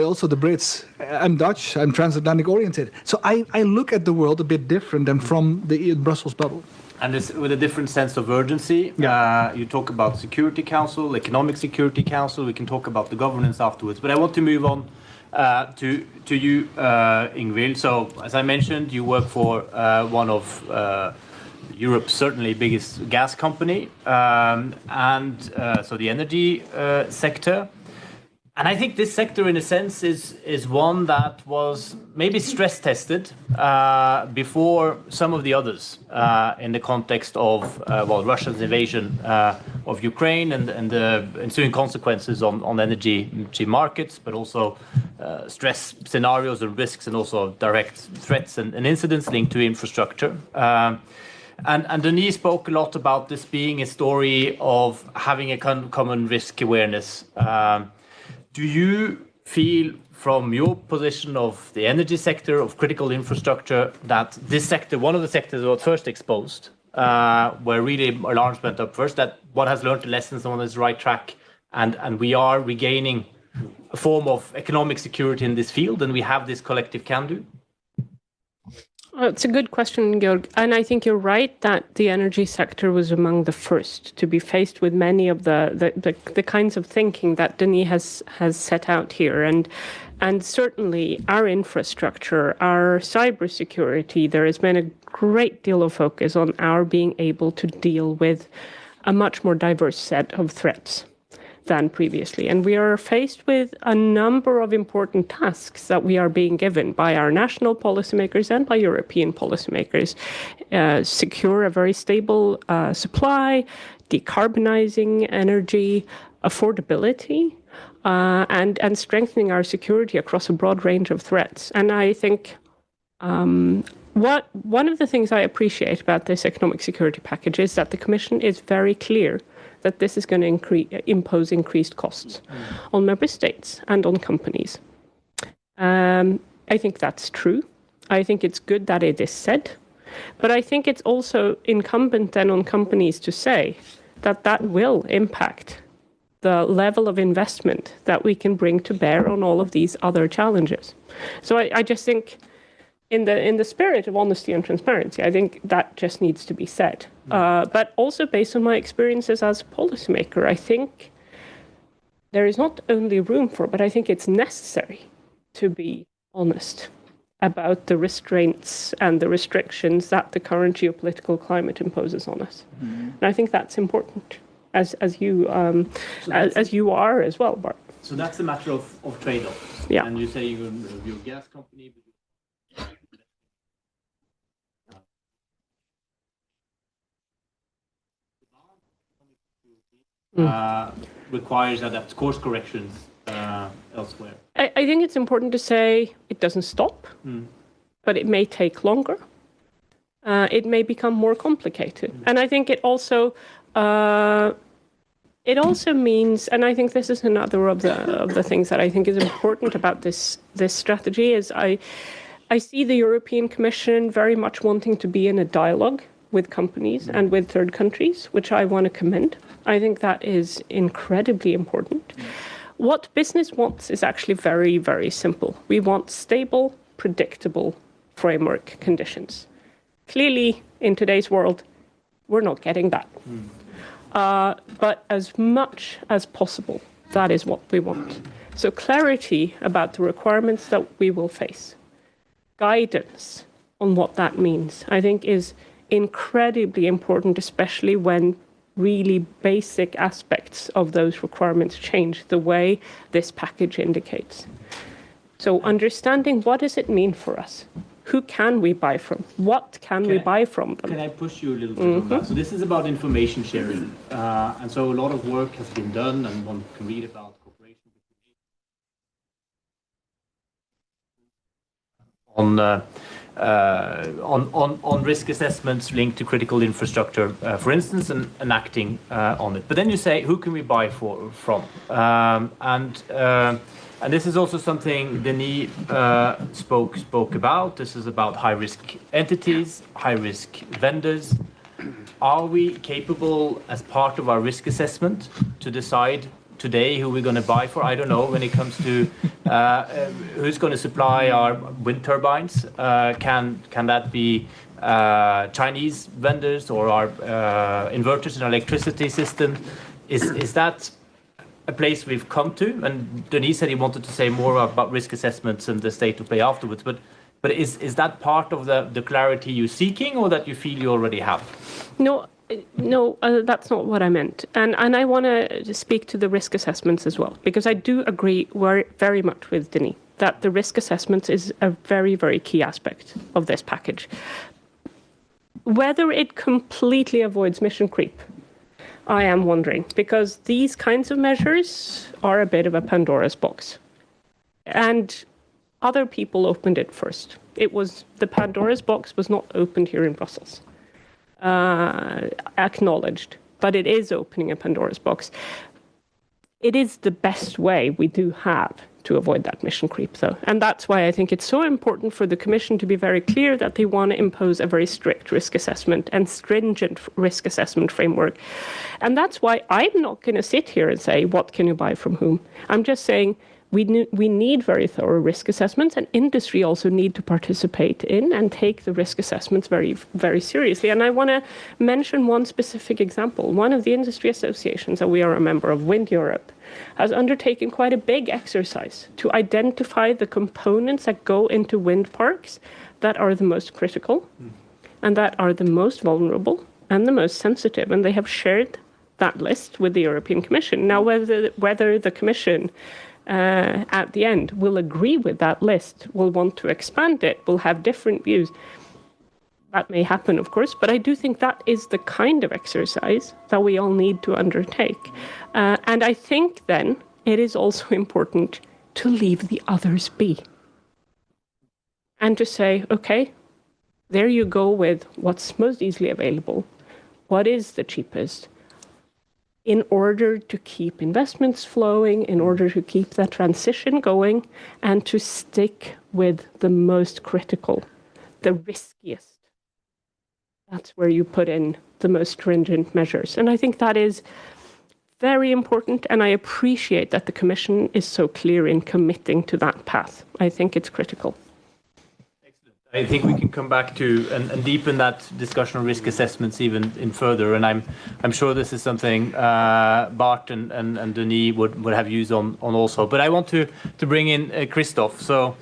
Speaker 4: Also the Brits. I'm Dutch. I'm transatlantic oriented. So I look at the world a bit different than from the Brussels bubble.
Speaker 3: And this, with a different sense of urgency. You talk about Security Council, Economic Security Council. We can talk about the governance afterwards. But I want to move on to you, Ingvild. So, as I mentioned, you work for one of Europe's certainly biggest gas company, so the energy sector. And I think this sector, in a sense, is one that was maybe stress tested before some of the others in the context of Russia's invasion of Ukraine and the ensuing consequences on energy markets, but also stress scenarios and risks, and also direct threats and incidents linked to infrastructure. And Denis spoke a lot about this being a story of having a common risk awareness. Do you feel, from your position of the energy sector, of critical infrastructure, that this sector, one of the sectors that was first exposed, where really alarms went up first, that one has learned the lessons on the right track, and we are regaining a form of economic security in this field, and we have this collective can-do?
Speaker 5: It's a good question, Georg. And I think you're right that the energy sector was among the first to be faced with many of the kinds of thinking that Denis has set out here. And certainly our infrastructure, our cybersecurity, there has been a great deal of focus on our being able to deal with a much more diverse set of threats than previously. And we are faced with a number of important tasks that we are being given by our national policymakers and by European policymakers. Secure a very stable supply, decarbonizing energy, affordability, and strengthening our security across a broad range of threats. And I think one of the things I appreciate about this economic security package is that the Commission is very clear that this is going to impose increased costs on member states and on companies. I think that's true. I think it's good that it is said. But I think it's also incumbent then on companies to say that that will impact the level of investment that we can bring to bear on all of these other challenges. So I just think in the spirit of honesty and transparency, I think that just needs to be said. But also based on my experiences as a policymaker, I think there is not only room for, but I think it's necessary to be honest about the restraints and the restrictions that the current geopolitical climate imposes on us. And I think that's important, as you are as well, Bart.
Speaker 3: So that's a matter of trade-off.
Speaker 5: Yeah.
Speaker 3: And you say you're a gas company. Requires that course corrections elsewhere.
Speaker 5: I think it's important to say it doesn't stop, but it may take longer. It may become more complicated. And I think it also means, and I think this is another of the things that I think is important about this strategy, is I see the European Commission very much wanting to be in a dialogue with companies and with third countries, which I want to commend. I think that is incredibly important. What business wants is actually very, very simple. We want stable, predictable framework conditions. Clearly, in today's world, we're not getting that. But as much as possible, that is what we want. So clarity about the requirements that we will face, guidance on what that means, I think is incredibly important, especially when really basic aspects of those requirements change the way this package indicates. So understanding what does it mean for us? Who can we buy from? What can we buy from them?
Speaker 3: Can I push you a little bit on that? So this is about information sharing. And so a lot of work has been done, and one can read about cooperation on risk assessments linked to critical infrastructure, for instance, and acting on it. But then you say, who can we buy from? And this is also something Denis spoke about. This is about high-risk entities, high-risk vendors. Are we capable, as part of our risk assessment, to decide today who we're going to buy for? I don't know, when it comes to who's going to supply our wind turbines. Can that be Chinese vendors or our inverters in our electricity system? Is that a place we've come to? And Denis said he wanted to say more about risk assessments and the state of play afterwards. But is that part of the clarity you're seeking, or that you feel you already have?
Speaker 5: No, that's not what I meant. And I want to speak to the risk assessments as well, because I do agree very much with Denis that the risk assessments is a very, very key aspect of this package. Whether it completely avoids mission creep, I am wondering, because these kinds of measures are a bit of a Pandora's box. And other people opened it first. The Pandora's box was not opened here in Brussels. Acknowledged, but it is opening a Pandora's box. It is the best way we do have to avoid that mission creep, though. And that's why I think it's so important for the Commission to be very clear that they want to impose a very strict risk assessment and stringent risk assessment framework. And that's why I'm not going to sit here and say, what can you buy from whom? I'm just saying we need very thorough risk assessments, and industry also need to participate in and take the risk assessments very, very seriously. And I want to mention one specific example. One of the industry associations that we are a member of, Wind Europe, has undertaken quite a big exercise to identify the components that go into wind parks that are the most critical and that are the most vulnerable and the most sensitive. And they have shared that list with the European Commission. Now, whether the Commission at the end will agree with that list, will want to expand it, will have different views, that may happen, of course, but I do think that is the kind of exercise that we all need to undertake. And I think then it is also important to leave the others be. And to say, okay, there you go with what's most easily available. What is the cheapest? In order to keep investments flowing, in order to keep that transition going, and to stick with the most critical, the riskiest. That's where you put in the most stringent measures. And I think that is very important, and I appreciate that the Commission is so clear in committing to that path. I think it's critical.
Speaker 3: Excellent. I think we can come back to and deepen that discussion on risk assessments even in further, and I'm sure this is something Bart and Denis would have views on also. But I want to bring in Christoph. So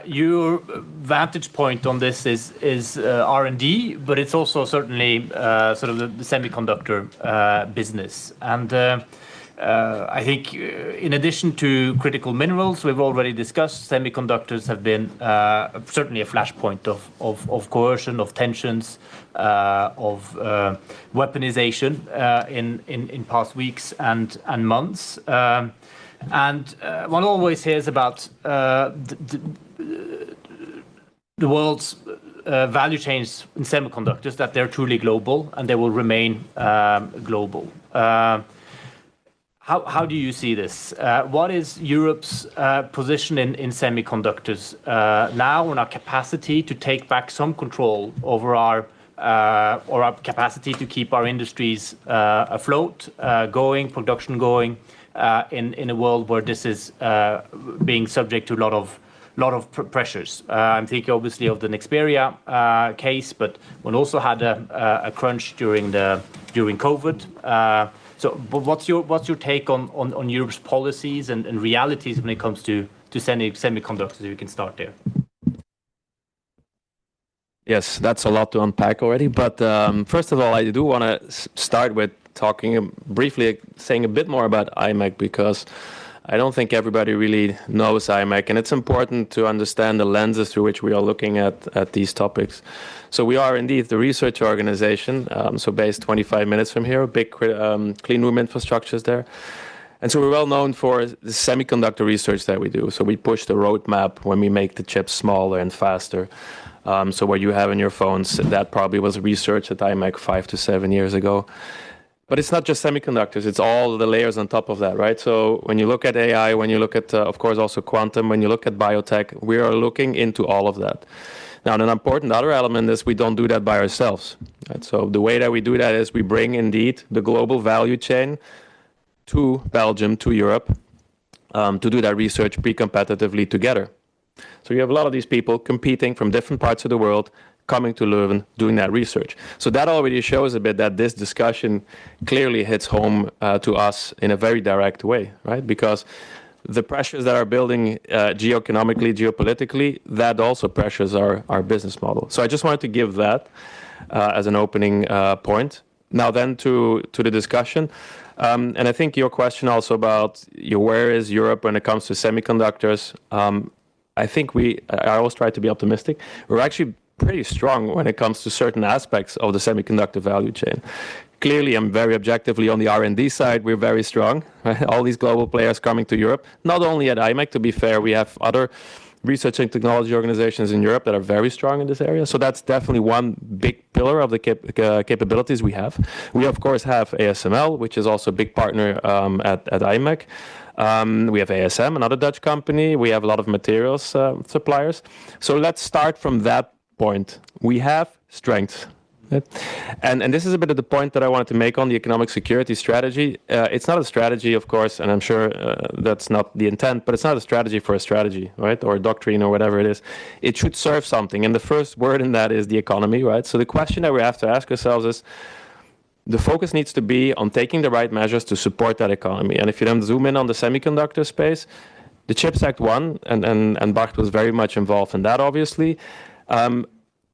Speaker 3: your vantage point on this is R&D, but it's also certainly sort of the semiconductor business. And I think in addition to critical minerals, we've already discussed, semiconductors have been certainly a flashpoint of coercion, of tensions, of weaponization in past weeks and months. And one always hears about the world's value chains in semiconductors, that they're truly global and they will remain global. How do you see this? What is Europe's position in semiconductors now, and our capacity to take back some control over our capacity to keep our industries afloat, production going, in a world where this is being subject to a lot of pressures? I'm thinking obviously of the Nexperia case, but one also had a crunch during COVID. But what's your take on Europe's policies and realities when it comes to semiconductors? If you can start there.
Speaker 6: Yes, that's a lot to unpack already. But first of all, I do want to start with talking briefly, saying a bit more about IMEC, because I don't think everybody really knows IMEC, and it's important to understand the lenses through which we are looking at these topics. So we are indeed the research organization, so based 25 minutes from here, big clean room infrastructures there. And so we're well known for the semiconductor research that we do. So we push the roadmap when we make the chips smaller and faster. So what you have in your phones, that probably was research at IMEC 5 to 7 years ago. But it's not just semiconductors, it's all the layers on top of that, right? So when you look at AI, when you look at, of course, also quantum, when you look at biotech, we are looking into all of that. Now, an important other element is we don't do that by ourselves, right? So the way that we do that is we bring, indeed, the global value chain to Belgium, to Europe, to do that research pre-competitively together. So you have a lot of these people competing from different parts of the world, coming to Leuven, doing that research. So that already shows a bit that this discussion clearly hits home to us in a very direct way, right? Because the pressures that are building geoeconomically, geopolitically, that also pressures our business model. So I just wanted to give that as an opening point. Now then to the discussion. And I think your question also about where is Europe when it comes to semiconductors, I think I always try to be optimistic. We're actually pretty strong when it comes to certain aspects of the semiconductor value chain. Clearly, I'm very objectively on the R&D side, we're very strong. Right? All these global players coming to Europe, not only at IMEC, to be fair, we have other research and technology organizations in Europe that are very strong in this area. So that's definitely one big pillar of the capabilities we have. We, of course, have ASML, which is also a big partner at IMEC. We have ASM, another Dutch company. We have a lot of materials suppliers. So let's start from that point. We have strengths. And this is a bit of the point that I wanted to make on the economic security strategy. It's not a strategy, of course, and I'm sure that's not the intent, but it's not a strategy for a strategy, right? Or a doctrine or whatever it is. It should serve something. And the first word in that is the economy, right? So the question that we have to ask ourselves is, the focus needs to be on taking the right measures to support that economy. And if you then zoom in on the semiconductor space, the CHIPS Act 1, and Bart was very much involved in that, obviously,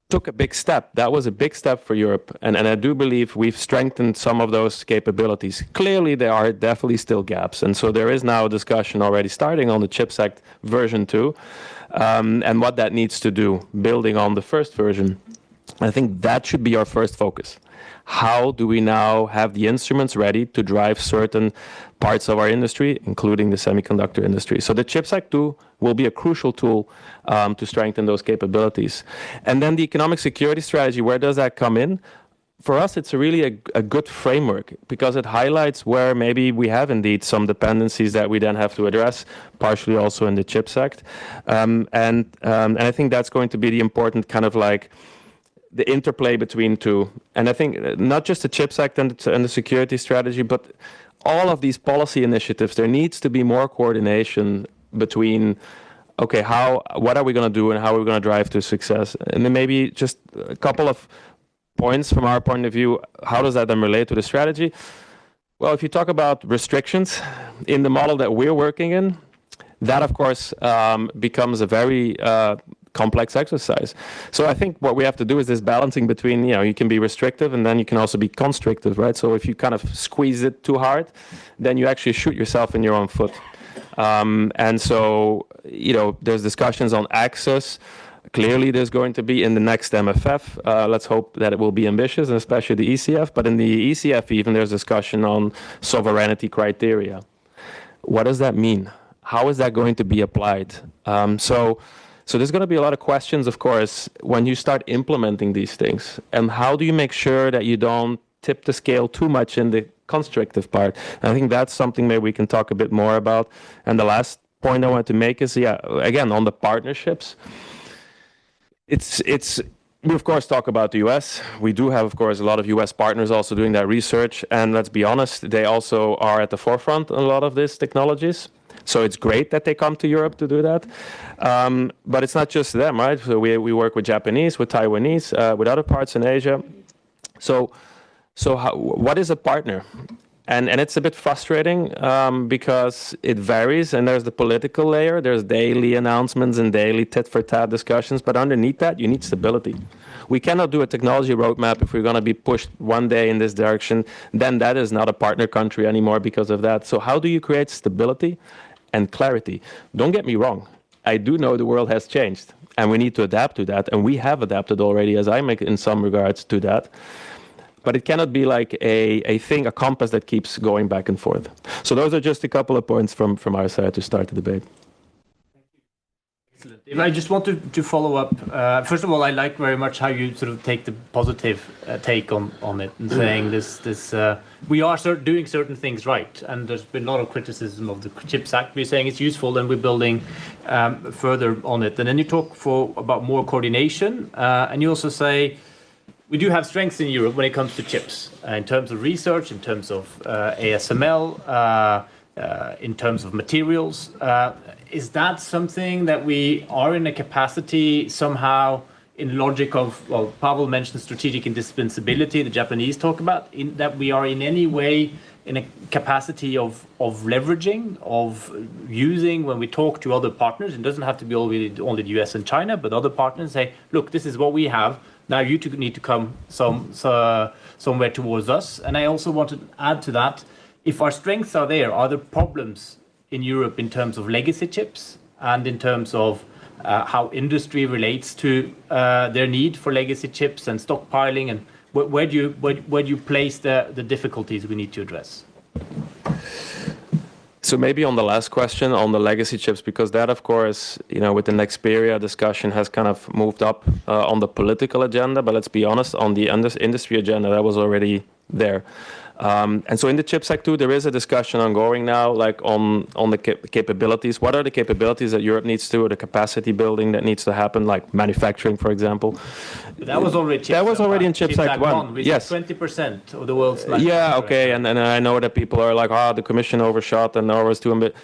Speaker 6: took a big step. That was a big step for Europe. And I do believe we've strengthened some of those capabilities. Clearly, there are definitely still gaps. And so there is now a discussion already starting on the CHIPS Act version 2 and what that needs to do, building on the first version. I think that should be our first focus. How do we now have the instruments ready to drive certain parts of our industry, including the semiconductor industry? So the CHIPS Act 2 will be a crucial tool to strengthen those capabilities. And then the economic security strategy, where does that come in? For us, it's really a good framework because it highlights where maybe we have indeed some dependencies that we then have to address, partially also in the CHIPS Act. And I think that's going to be the important kind of like the interplay between two. And I think not just the CHIPS Act and the security strategy, but all of these policy initiatives, there needs to be more coordination between, okay, what are we going to do and how are we going to drive to success? And then maybe just a couple of points from our point of view, how does that then relate to the strategy? Well, if you talk about restrictions in the model that we're working in, that of course becomes a very complex exercise. So I think what we have to do is this balancing between, you can be restrictive and then you can also be constrictive, right? So if you kind of squeeze it too hard, then you actually shoot yourself in your own foot. And so, there's discussions on access. Clearly, there's going to be in the next MFF. Let's hope that it will be ambitious, and especially the ECF. But in the ECF, even there's discussion on sovereignty criteria. What does that mean? How is that going to be applied? So there's going to be a lot of questions, of course, when you start implementing these things. And how do you make sure that you don't tip the scale too much in the constrictive part? And I think that's something maybe we can talk a bit more about. And the last point I want to make is, again, on the partnerships. We, of course, talk about the US. We do have, of course, a lot of US partners also doing that research. And let's be honest, they also are at the forefront on a lot of these technologies. So it's great that they come to Europe to do that. But it's not just them, right? So we work with Japanese, with Taiwanese, with other parts in Asia. So what is a partner? And it's a bit frustrating because it varies, and there's the political layer. There's daily announcements and daily tit-for-tat discussions. But underneath that, you need stability. We cannot do a technology roadmap if we're going to be pushed one day in this direction. Then that is not a partner country anymore because of that. So how do you create stability and clarity? Don't get me wrong. I do know the world has changed, and we need to adapt to that. And we have adapted already, as I make in some regards, to that. But it cannot be like a compass that keeps going back and forth. So those are just a couple of points from our side to start the debate.
Speaker 3: Excellent. If I just want to follow up. First of all, I like very much how you sort of take the positive take on it and saying this. We are doing certain things right, and there's been a lot of criticism of the CHIPS Act. We're saying it's useful, and we're building further on it. And then you talk about more coordination, and you also say we do have strengths in Europe when it comes to chips, in terms of research, in terms of ASML, in terms of materials. Is that something that we are in a capacity somehow in logic of, Pavel mentioned strategic indispensability, the Japanese talk about, that we are in any way in a capacity of leveraging, of using when we talk to other partners? It doesn't have to be only the US and China, but other partners say, look, this is what we have. Now you two need to come somewhere towards us. And I also want to add to that, if our strengths are there problems in Europe in terms of legacy chips and in terms of how industry relates to their need for legacy chips and stockpiling, and where do you place the difficulties we need to address?
Speaker 6: So maybe on the last question on the legacy chips, because that, of course, with the Nexperia discussion has kind of moved up on the political agenda. But let's be honest, on the industry agenda, that was already there. And so in the CHIPS Act too, there is a discussion ongoing now, like on the capabilities. What are the capabilities that Europe needs to, or the capacity building that needs to happen, like manufacturing, for example?
Speaker 3: But that was already
Speaker 6: in CHIPS Act 1.
Speaker 3: Yes, 20% of the world's.
Speaker 6: Yeah, okay, and I know that people are like, the Commission overshot and there was too ambitious.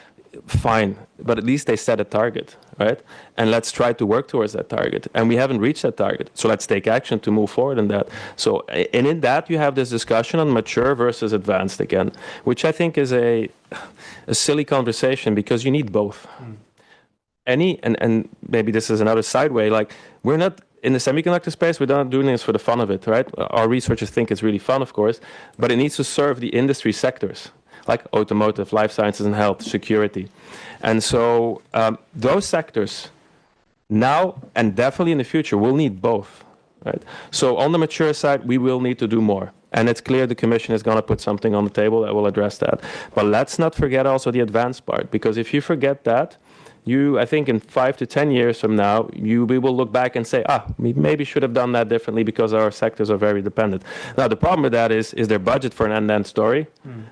Speaker 6: Fine, but at least they set a target, right? And let's try to work towards that target. And we haven't reached that target, so let's take action to move forward in that. So, and in that you have this discussion on mature versus advanced again, which I think is a silly conversation because you need both. And maybe this is another side way, like we're not in the semiconductor space, we're not doing this for the fun of it, right? Our researchers think it's really fun, of course, but it needs to serve the industry sectors, like automotive, life sciences and health, security. And so those sectors now and definitely in the future will need both, right? So on the mature side, we will need to do more. And it's clear the Commission is going to put something on the table that will address that. But let's not forget also the advanced part, because if you forget that, I think in 5 to 10 years from now, we will look back and say, we maybe should have done that differently because our sectors are very dependent. Now, the problem with that is there budget for an end-to-end story?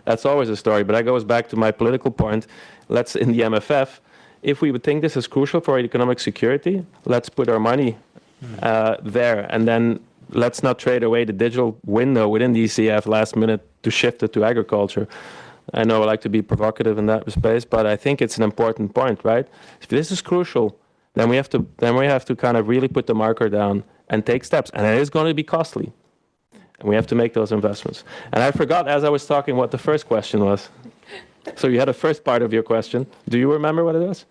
Speaker 6: That's always a story, but that goes back to my political point. Let's, in the MFF, if we would think this is crucial for our economic security, let's put our money there, and then let's not trade away the digital window within the ECF last minute to shift it to agriculture. I know I like to be provocative in that space, but I think it's an important point, right? If this is crucial, then we have to kind of really put the marker down and take steps, and it is going to be costly, and we have to make those investments. And I forgot as I was talking what the first question was. So you had a first part of your question. Do you remember what it was?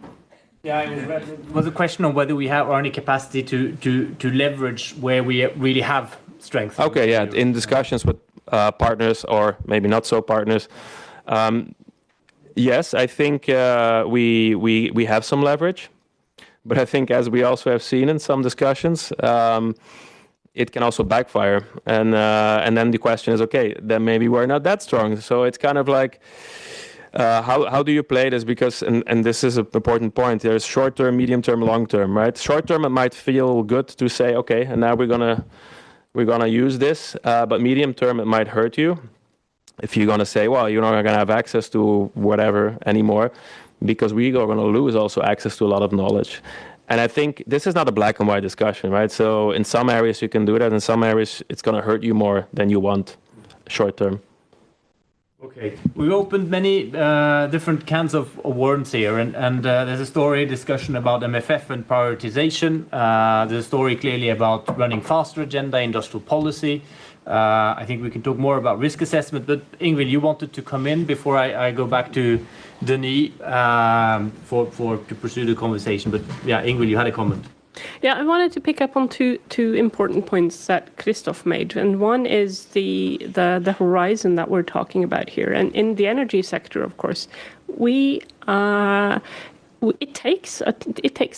Speaker 3: Yeah, it was a question on whether we have any capacity to leverage where we really have strength.
Speaker 6: Okay, yeah, in discussions with partners or maybe not so partners. Yes, I think we have some leverage, but I think as we also have seen in some discussions, it can also backfire. And then the question is, okay, then maybe we're not that strong. So it's kind of like, how do you play this? Because, and this is an important point, there's short term, medium term, long term, right? Short term, it might feel good to say, okay, and now we're gonna use this, but medium term, it might hurt you. If you're going to say, well, you're not going to have access to whatever anymore, because we are going to lose also access to a lot of knowledge. And I think this is not a black and white discussion, right? So in some areas you can do that, in some areas it's going to hurt you more than you want short term.
Speaker 3: Okay, we've opened many different cans of worms here, and there's a discussion about MFF and prioritization. There's a story clearly about running faster agenda, industrial policy. I think we can talk more about risk assessment, but Ingvild, you wanted to come in before I go back to Denis to pursue the conversation. But yeah, Ingvild, you had a comment.
Speaker 5: Yeah, I wanted to pick up on two important points that Christoph made, and one is the horizon that we're talking about here. And in the energy sector, of course, it takes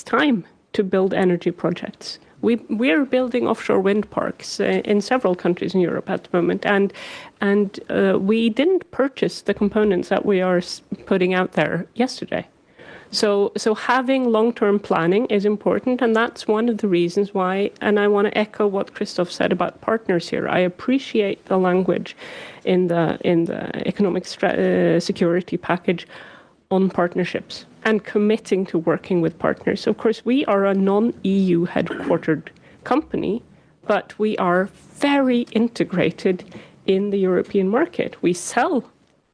Speaker 5: time to build energy projects. We're building offshore wind parks in several countries in Europe at the moment, and we didn't purchase the components that we are putting out there yesterday. So having long-term planning is important, and that's one of the reasons why. And I want to echo what Christoph said about partners here. I appreciate the language in the economic security package on partnerships and committing to working with partners. Of course, we are a non-EU headquartered company, but we are very integrated in the European market. We sell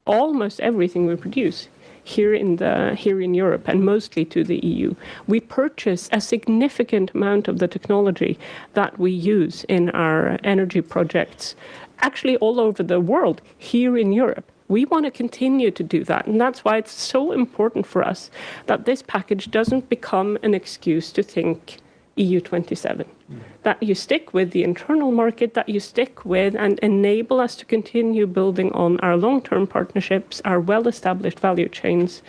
Speaker 5: almost everything we produce here in Europe, and mostly to the EU. We purchase a significant amount of the technology that we use in our energy projects, actually all over the world, here in Europe. We want to continue to do that, and that's why it's so important for us that this package doesn't become an excuse to think EU 27. That you stick with the internal market, that you stick with and enable us to continue building on our long-term partnerships, our well-established value chains.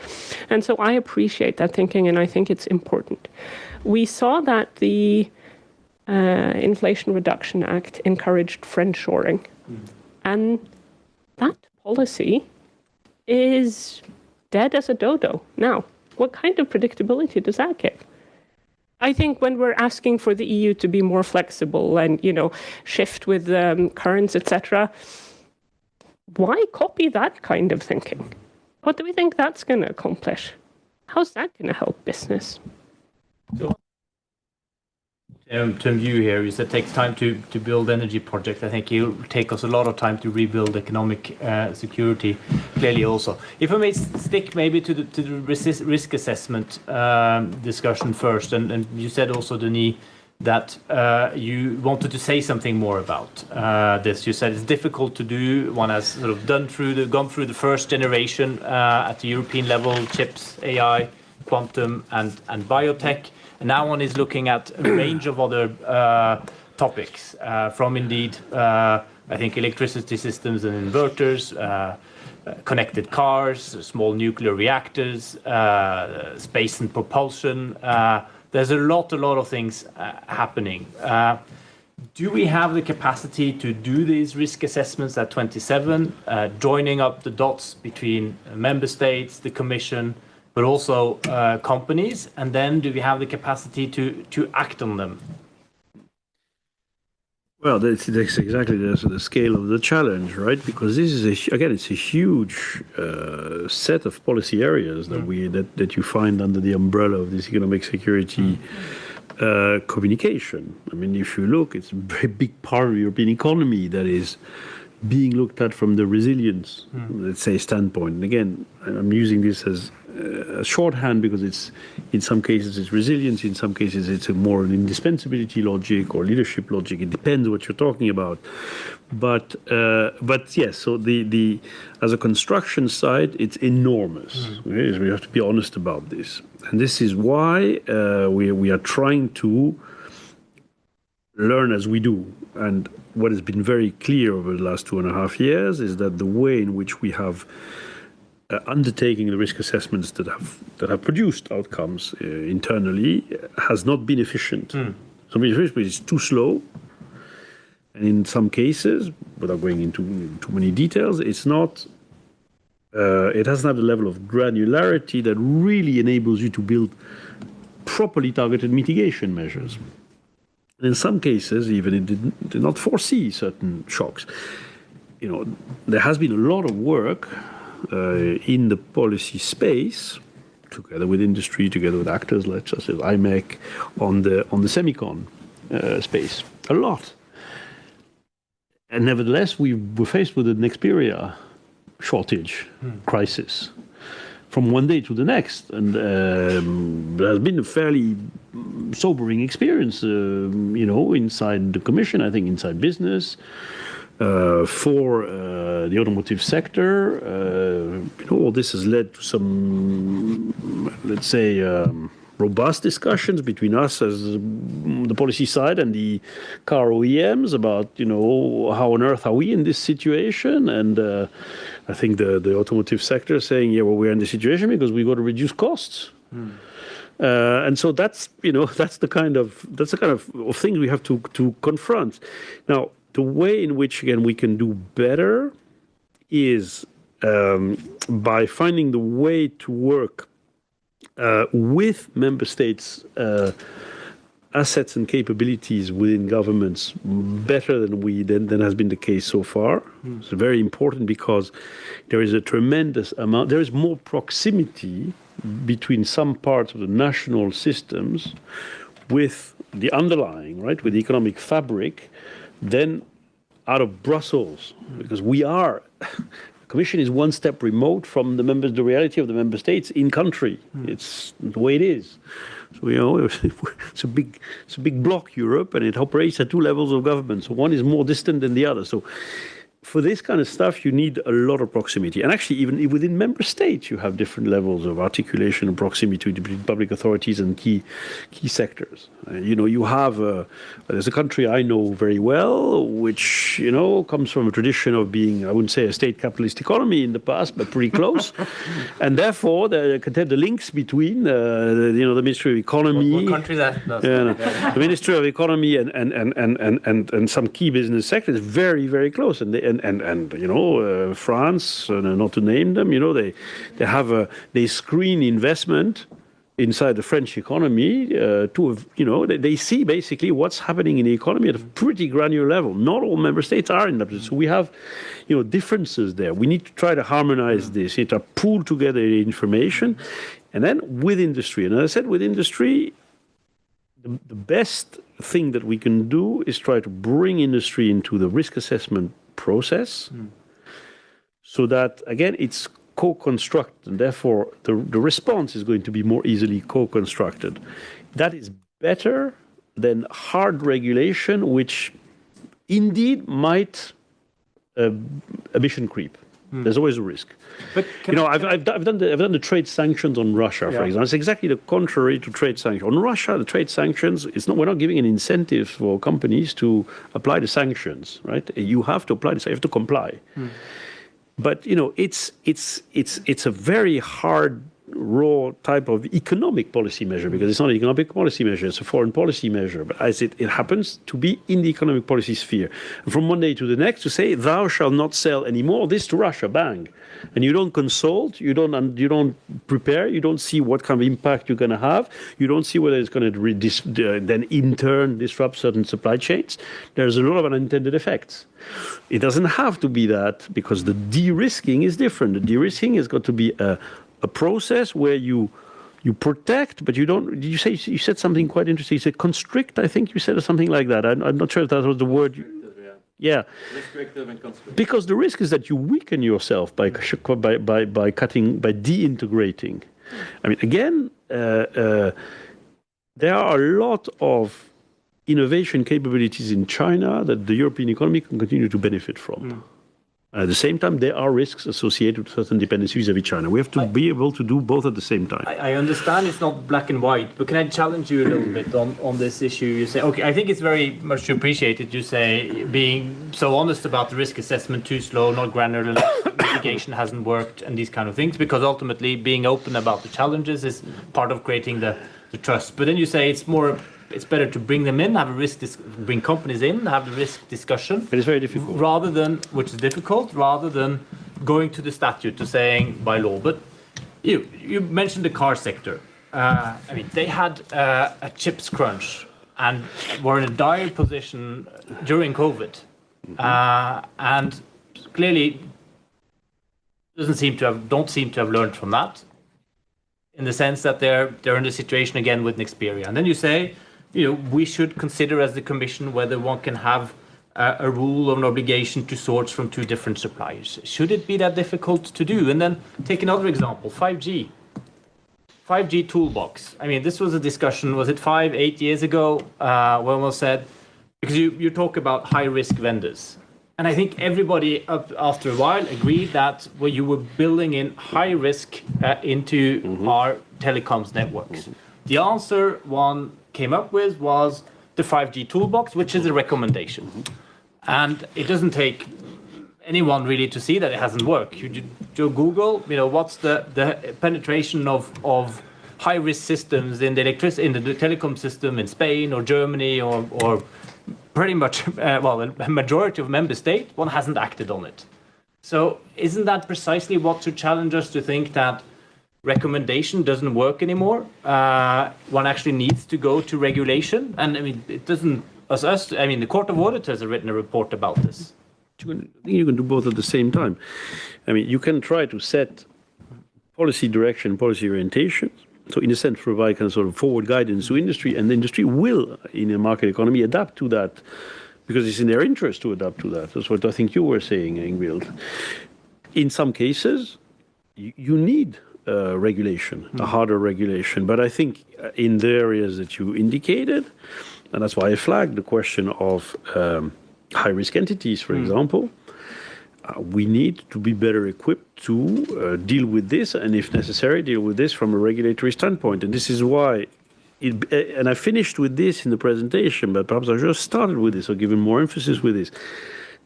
Speaker 5: And so I appreciate that thinking, and I think it's important. We saw that the Inflation Reduction Act encouraged friendshoring, and that policy is dead as a dodo now. What kind of predictability does that give? I think when we're asking for the EU to be more flexible and, shift with currents, etc., why copy that kind of thinking? What do we think that's going to accomplish? How's that going to help business?
Speaker 3: Term view here is that it takes time to build energy projects. I think it will take us a lot of time to rebuild economic security, clearly also. If I may stick maybe to the risk assessment discussion first, and you said also, Denis, that you wanted to say something more about this. You said it's difficult to do. One has sort of gone through the first generation at the European level, chips, AI, quantum, and biotech. And now one is looking at a range of other topics, from indeed, I think, electricity systems and inverters, connected cars, small nuclear reactors, space and propulsion. There's a lot of things happening. Do we have the capacity to do these risk assessments at 27, joining up the dots between member states, the Commission, but also companies, and then do we have the capacity to act on them?
Speaker 2: Well, that's exactly the scale of the challenge, right? Because this is it's a huge set of policy areas that you find under the umbrella of this economic security communication. I mean, if you look, it's a very big part of the European economy that is being looked at from the resilience, let's say, standpoint. And again, I'm using this as a shorthand because it's, in some cases it's resilience, in some cases it's a more an indispensability logic or leadership logic. It depends what you're talking about. But yes, so the as a construction site, it's enormous. Okay? We have to be honest about this, and this is why we are trying to learn as we do. And what has been very clear over the last 2.5 years is that the way in which we have undertaking the risk assessments that have produced outcomes internally has not been efficient. So it's too slow, and in some cases, without going into too many details, it's not. It doesn't have the level of granularity that really enables you to build properly targeted mitigation measures. And in some cases, even it did not foresee certain shocks. You know, there has been a lot of work in the policy space, together with industry, together with actors like such as IMEC, on the semicon space, a lot. And nevertheless, we were faced with an Xperia shortage crisis from one day to the next, and there has been a fairly sobering experience, inside the Commission, I think inside business, for the automotive sector. All this has led to some, let's say, robust discussions between us as the policy side and the car OEMs about, how on earth are we in this situation? And I think the automotive sector is saying, we're in this situation because we got to reduce costs. And so that's the kind of thing we have to confront. Now, the way in which, again, we can do better is by finding the way to work with member states' assets and capabilities within governments better than has been the case so far. It's very important because there is a tremendous amount. There is more proximity between some parts of the national systems with the underlying, right, with the economic fabric, than out of Brussels, because the Commission is one step remote from the reality of the member states in country. It's the way it is. So it's a big block, Europe, and it operates at two levels of government. So one is more distant than the other. So for this kind of stuff, you need a lot of proximity. And actually, even within member states, you have different levels of articulation and proximity between public authorities and key sectors. You have there's a country I know very well, which comes from a tradition of being, I wouldn't say a state capitalist economy in the past, but pretty close. And therefore, the links between the Ministry of Economy.
Speaker 3: What country that?
Speaker 2: The Ministry of Economy and some key business sectors very, very close. And France, not to name them, they screen investment inside the French economy they see basically what's happening in the economy at a pretty granular level. Not all member states are in that. So we have, differences there. We need to try to harmonize this. We need to pool together the information. And then with industry, and as I said, with industry, the best thing that we can do is try to bring industry into the risk assessment process so that, again, it's co-constructed, and therefore the response is going to be more easily co-constructed. That is better than hard regulation, which indeed might emission creep. There's always a risk.
Speaker 3: But
Speaker 2: I've done the trade sanctions on Russia, for example. It's exactly the contrary to trade sanctions. On Russia, the trade sanctions, we're not giving an incentive for companies to apply the sanctions, right? You have to apply you have to comply. But it's a very hard, raw type of economic policy measure, because it's not an economic policy measure; it's a foreign policy measure. But as it happens to be in the economic policy sphere, and from one day to the next, to say thou shalt not sell anymore this to Russia, bang, and you don't consult, you don't prepare, you don't see what kind of impact you're going to have, you don't see whether it's going to then in turn disrupt certain supply chains. There's a lot of unintended effects. It doesn't have to be that, because the de-risking is different. The de-risking has got to be a process where you protect, but you don't. Did you say, you said something quite interesting? You said constrict, I think you said, or something like that. I'm not sure if that was the word. Yeah.
Speaker 6: Restrictive and constrictive.
Speaker 2: Because the risk is that you weaken yourself by cutting, by de-integrating. I mean, again, there are a lot of innovation capabilities in China that the European economy can continue to benefit from. At the same time, there are risks associated with certain dependencies vis-à-vis China. We have to be able to do both at the same time.
Speaker 3: I understand it's not black and white, but can I challenge you a little bit on this issue? You say, okay, I think it's very much appreciated, you say, being so honest about the risk assessment, too slow, not granular, mitigation hasn't worked, and these kind of things, because ultimately being open about the challenges is part of creating the trust. But then you say it's better to bring them in, bring companies in, have the risk discussion.
Speaker 2: But it's very difficult.
Speaker 3: Which is difficult, rather than going to the statute to saying by law. But you mentioned the car sector. They had a chips crunch and were in a dire position during COVID. And clearly don't seem to have learned from that, in the sense that they're in the situation again with Nexperia. And then you say, we should consider as the Commission whether one can have a rule or an obligation to source from two different suppliers. Should it be that difficult to do? And then take another example, 5G. 5G toolbox. I mean, this was a discussion, was it 5-8 years ago, when one said, because you talk about high-risk vendors. And I think everybody, after a while, agreed that you were building in high risk into our telecoms networks. The answer one came up with was the 5G toolbox, which is a recommendation. And it doesn't take anyone really to see that it hasn't worked. You Google, what's the penetration of high-risk systems in the telecom system in Spain or Germany or pretty much, a majority of member states, one hasn't acted on it. So isn't that precisely what should challenge us to think that recommendation doesn't work anymore? One actually needs to go to regulation. And it doesn't, the Court of Auditors have written a report about this.
Speaker 2: I think you can do both at the same time. You can try to set policy direction, policy orientation. So in a sense, provide kind of sort of forward guidance to industry, and the industry will, in a market economy, adapt to that, because it's in their interest to adapt to that. That's what I think you were saying, Ingvild. In some cases, you need regulation, a harder regulation. But I think in the areas that you indicated, and that's why I flagged the question of high-risk entities, for example, we need to be better equipped to deal with this, and if necessary, deal with this from a regulatory standpoint. And this is why, and I finished with this in the presentation, but perhaps I just started with this or given more emphasis with this.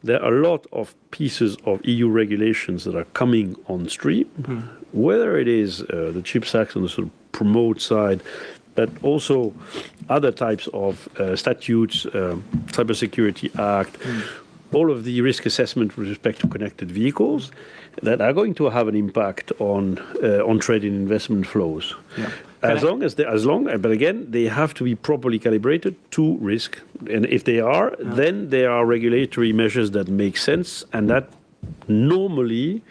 Speaker 2: There are a lot of pieces of EU regulations that are coming on stream, whether it is the CHIPS Act on the sort of promote side, but also other types of statutes, Cybersecurity Act, all of the risk assessment with respect to connected vehicles that are going to have an impact on trade and investment flows. But again, they have to be properly calibrated to risk. And if they are, then there are regulatory measures that make sense and that normally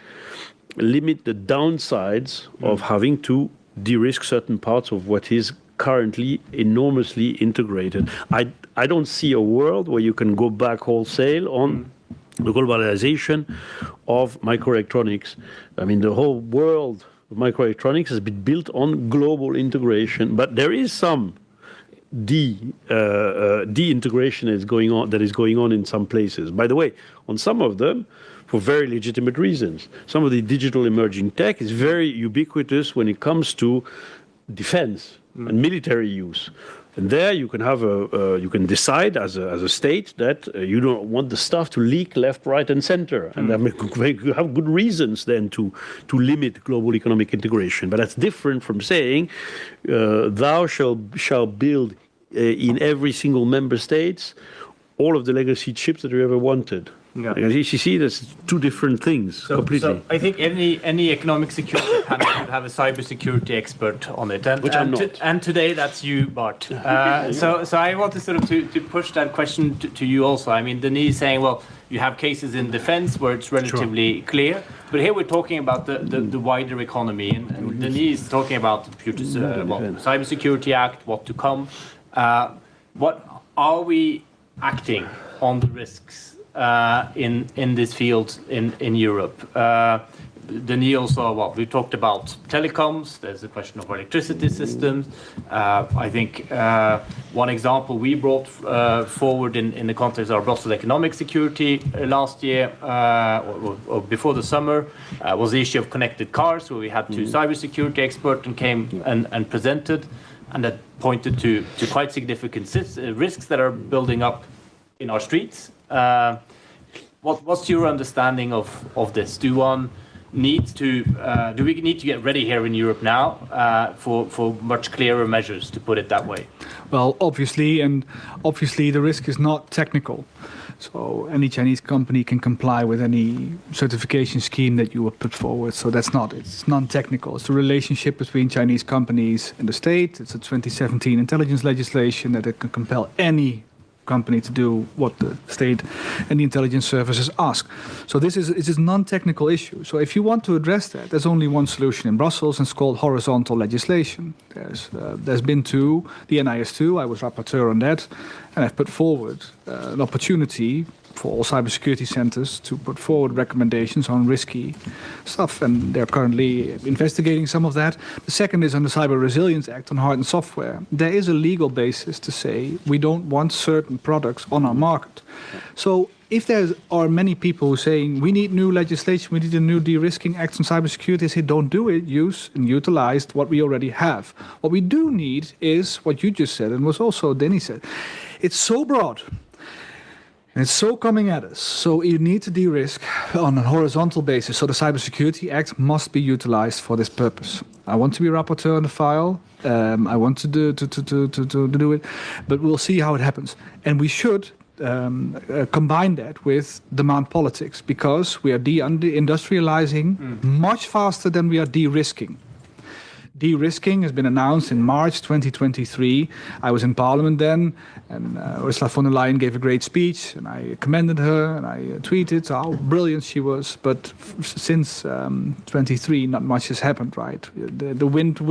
Speaker 2: limit the downsides of having to de-risk certain parts of what is currently enormously integrated. I don't see a world where you can go back wholesale on the globalization of microelectronics. I mean, the whole world of microelectronics has been built on global integration, but there is some de-integration that is going on in some places. By the way, on some of them, for very legitimate reasons. Some of the digital emerging tech is very ubiquitous when it comes to defense and military use. And there you can have you can decide as a state that you don't want the stuff to leak left, right, and center, and you have good reasons then to limit global economic integration. But that's different from saying thou shall build in every single member states all of the legacy chips that you ever wanted. Yeah. You see, there's two different things completely.
Speaker 3: So I think any economic security panel should have a cybersecurity expert on it, and today that's you, Bart. So I want to sort of to push that question to you also. I mean, Denis is saying, well, you have cases in defense where it's relatively clear, but here we're talking about the wider economy, and Denis is talking about the future, Cybersecurity Act, what to come. What are we acting on the risks in this field in Europe? Denis also, we talked about telecoms. There's a question of electricity systems. I think one example we brought forward in the context of our Brussels economic security last year or before the summer was the issue of connected cars, where we had two cybersecurity experts and came and presented, and that pointed to quite significant risks that are building up in our streets. What's your understanding of this? Do we need to get ready here in Europe now for much clearer measures, to put it that way?
Speaker 4: Well, obviously the risk is not technical. So any Chinese company can comply with any certification scheme that you would put forward. So it's non-technical. It's the relationship between Chinese companies and the state. It's a 2017 intelligence legislation that it can compel any company to do what the state and the intelligence services ask. So this is a non-technical issue. So if you want to address that, there's only one solution in Brussels, and it's called horizontal legislation. There's been two, the NIS2, I was rapporteur on that, and I've put forward an opportunity for all cybersecurity centers to put forward recommendations on risky stuff, and they're currently investigating some of that. The second is on the Cyber Resilience Act on hard and software. There is a legal basis to say we don't want certain products on our market. So if there are many people who are saying we need new legislation, we need a new de-risking act on cybersecurity, I say don't do it, use and utilize what we already have. What we do need is what you just said, and was also Denis said. It's so broad. And it's so coming at us. So you need to de-risk on a horizontal basis. So the Cybersecurity Act must be utilized for this purpose. I want to be rapporteur on the file. I want to do it, but we'll see how it happens. And we should combine that with demand politics, because we are de-industrializing much faster than we are de-risking. De-risking has been announced in March 2023. I was in Parliament then, and Ursula von der Leyen gave a great speech, and I commended her, and I tweeted how brilliant she was. But since 23, not much has happened, right? The wind,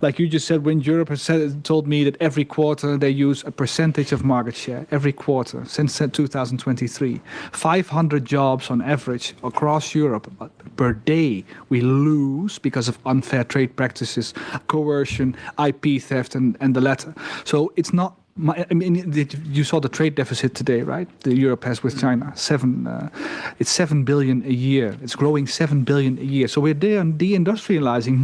Speaker 4: like you just said, Wind Europe has told me that every quarter they use a percentage of market share, every quarter, since 2023. 500 jobs on average across Europe per day we lose because of unfair trade practices, coercion, IP theft, and the latter. So it's not. You saw the trade deficit today, right? Europe has with China. It's 7 billion a year. It's growing 7 billion a year. So we're de-industrializing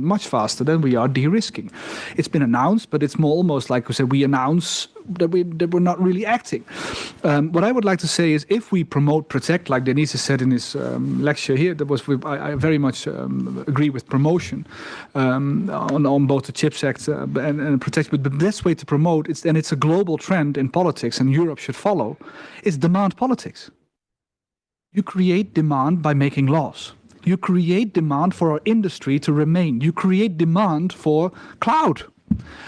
Speaker 4: much faster than we are de-risking. It's been announced, but it's more almost like we said, we announce that we're not really acting. What I would like to say is, if we promote protect, like Denis said in his lecture here, I very much agree with promotion on both the CHIPS Act and protect. But the best way to promote, it's a global trend in politics, and Europe should follow, is demand politics. You create demand by making laws. You create demand for our industry to remain. You create demand for cloud,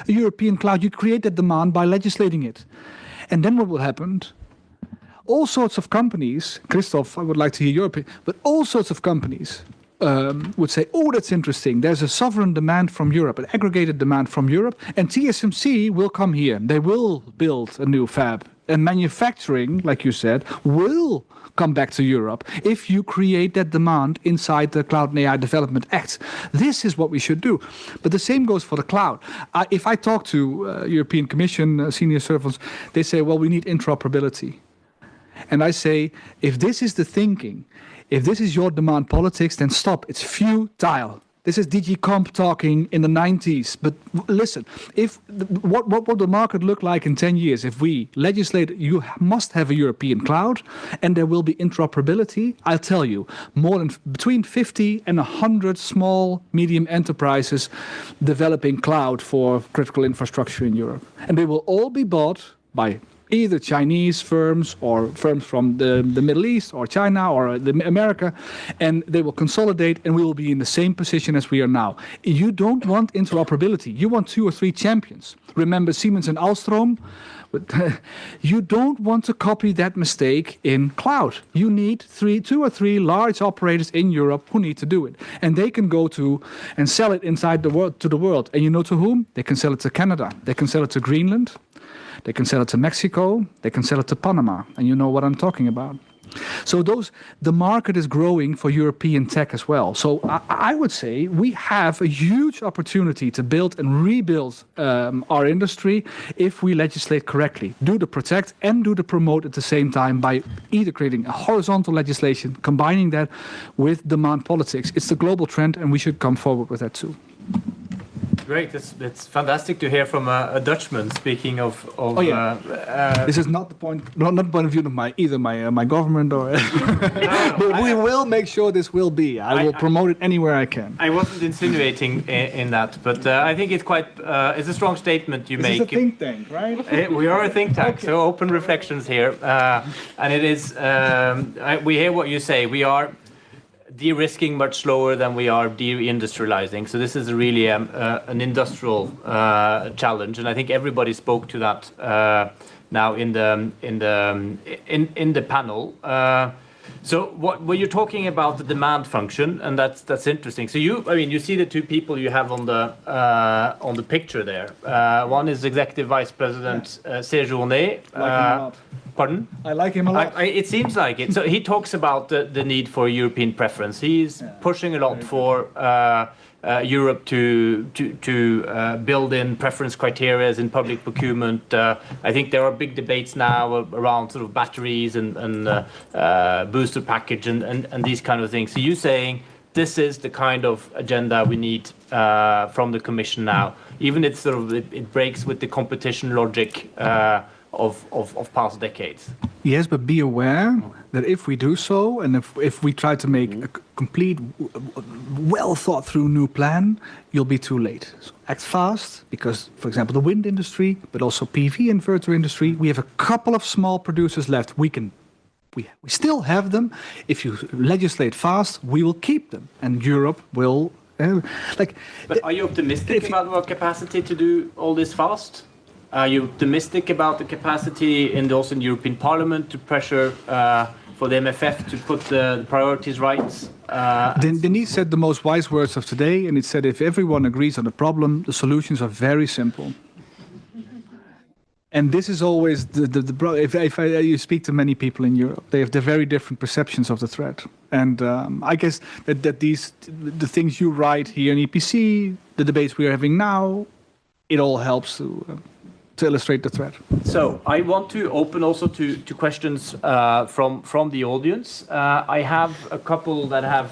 Speaker 4: a European cloud. You create that demand by legislating it. And then what will happen? All sorts of companies, Christoph, I would like to hear your opinion, but all sorts of companies would say, oh, that's interesting. There's a sovereign demand from Europe, an aggregated demand from Europe, and TSMC will come here. They will build a new fab. And manufacturing, like you said, will come back to Europe if you create that demand inside the Cloud and AI Development Act. This is what we should do. But the same goes for the cloud. If I talk to European Commission senior servants, they say, well, we need interoperability. And I say, if this is the thinking, if this is your demand politics, then stop. It's futile. This is DG Comp talking in the 90s. But listen, what will the market look like in 10 years? If we legislate, you must have a European cloud, and there will be interoperability. I'll tell you, more than between 50 and 100 small, medium enterprises developing cloud for critical infrastructure in Europe. And they will all be bought by either Chinese firms or firms from the Middle East or China or America, and they will consolidate, and we will be in the same position as we are now. You don't want interoperability. You want 2 or 3 champions. Remember Siemens and Alstom? You don't want to copy that mistake in cloud. You need 2 or 3 large operators in Europe who need to do it. And they can go to and sell it inside the world to the world. And you know to whom? They can sell it to Canada. They can sell it to Greenland. They can sell it to Mexico, they can sell it to Panama, and you know what I'm talking about. So the market is growing for European tech as well. So I would say we have a huge opportunity to build and rebuild our industry if we legislate correctly. Do the protect and do the promote at the same time by either creating a horizontal legislation, combining that with demand politics. It's the global trend, and we should come forward with that too.
Speaker 3: Great, it's fantastic to hear from a Dutchman speaking of
Speaker 4: this is not the point, not the point of view of my government or. But we will make sure this will be. I will promote it anywhere I can.
Speaker 3: I wasn't insinuating in that, but I think it's quite it's a strong statement you make.
Speaker 4: It's a think tank, right?
Speaker 3: We are a think tank, so open reflections here, and it is. We hear what you say. We are de-risking much slower than we are de-industrializing. So this is really an industrial challenge, and I think everybody spoke to that now in the panel. So what you're talking about the demand function, and that's interesting. So you see the 2 people you have on the picture there. One is Executive Vice President Redonnet. Pardon?
Speaker 4: I like him a lot.
Speaker 3: It seems like it. So he talks about the need for European preference. He's pushing a lot for Europe to build in preference criteria in public procurement. I think there are big debates now around sort of batteries and booster package and these kind of things. So you're saying this is the kind of agenda we need from the Commission now, even it breaks with the competition logic of past decades.
Speaker 4: Yes, but be aware that if we do so, and if we try to make a complete, well thought through new plan, you'll be too late. So act fast, because, for example, the wind industry, but also PV inverter industry, we have a couple of small producers left. We still have them. If you legislate fast, we will keep them, and Europe will.
Speaker 3: But are you optimistic about our capacity to do all this fast? Are you optimistic about the capacity also in the European Parliament to pressure for the MFF to put the priorities right?
Speaker 4: Denis said the most wise words of today, and it said if everyone agrees on the problem, the solutions are very simple. And this is always if you speak to many people in Europe, they have very different perceptions of the threat. And I guess that the things you write here in EPC, the debates we are having now, it all helps to illustrate the threat. So
Speaker 3: I want to open also to questions from the audience. I have a couple that have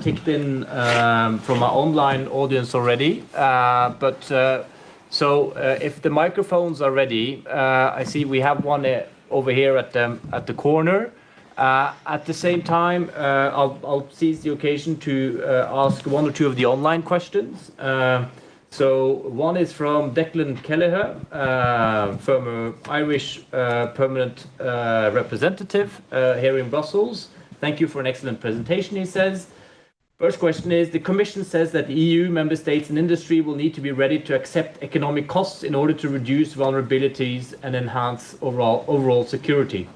Speaker 3: ticked in from our online audience already. So if the microphones are ready, I see we have one over here at the corner. At the same time, I'll seize the occasion to ask 1 or 2 of the online questions. So one is from Declan Kelleher, former Irish permanent representative here in Brussels. Thank you for an excellent presentation, he says. First question is, the Commission says that the EU, member states and industry will need to be ready to accept economic costs in order to reduce vulnerabilities and enhance overall security.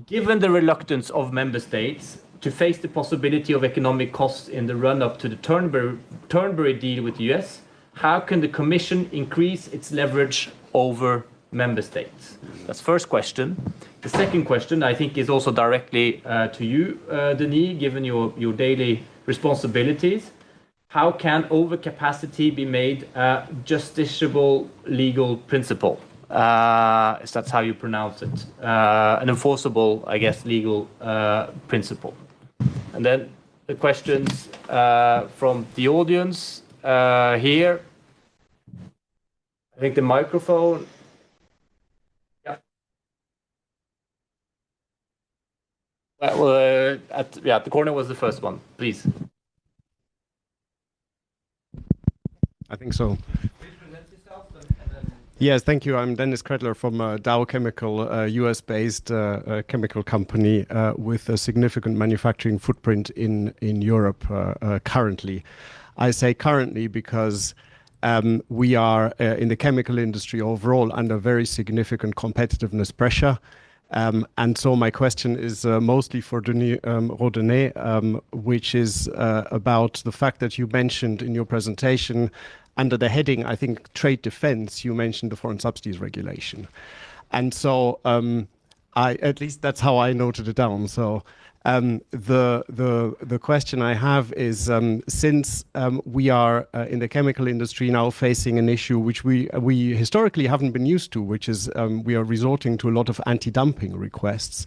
Speaker 3: Given the reluctance of member states to face the possibility of economic costs in the run-up to the Turnberry deal with the US, how can the Commission increase its leverage over member states? That's first question. The second question, I think, is also directly to you, Denis, given your daily responsibilities. How can overcapacity be made a justiciable legal principle? If that's how you pronounce it. An enforceable, I guess, legal principle. And then the questions from the audience here. I think the microphone. Well, at the corner was the first one, please.
Speaker 7: I think so. Yes, thank you. I'm Dennis Kretler from Dow Chemical, a US-based chemical company with a significant manufacturing footprint in Europe currently. I say currently because we are in the chemical industry overall under very significant competitiveness pressure. And so my question is mostly for Denis Redonnet, which is about the fact that you mentioned in your presentation under the heading, I think, trade defense, you mentioned the foreign subsidies regulation. And so at least that's how I noted it down. So the question I have is, since we are in the chemical industry now facing an issue which we historically haven't been used to, which is we are resorting to a lot of anti-dumping requests.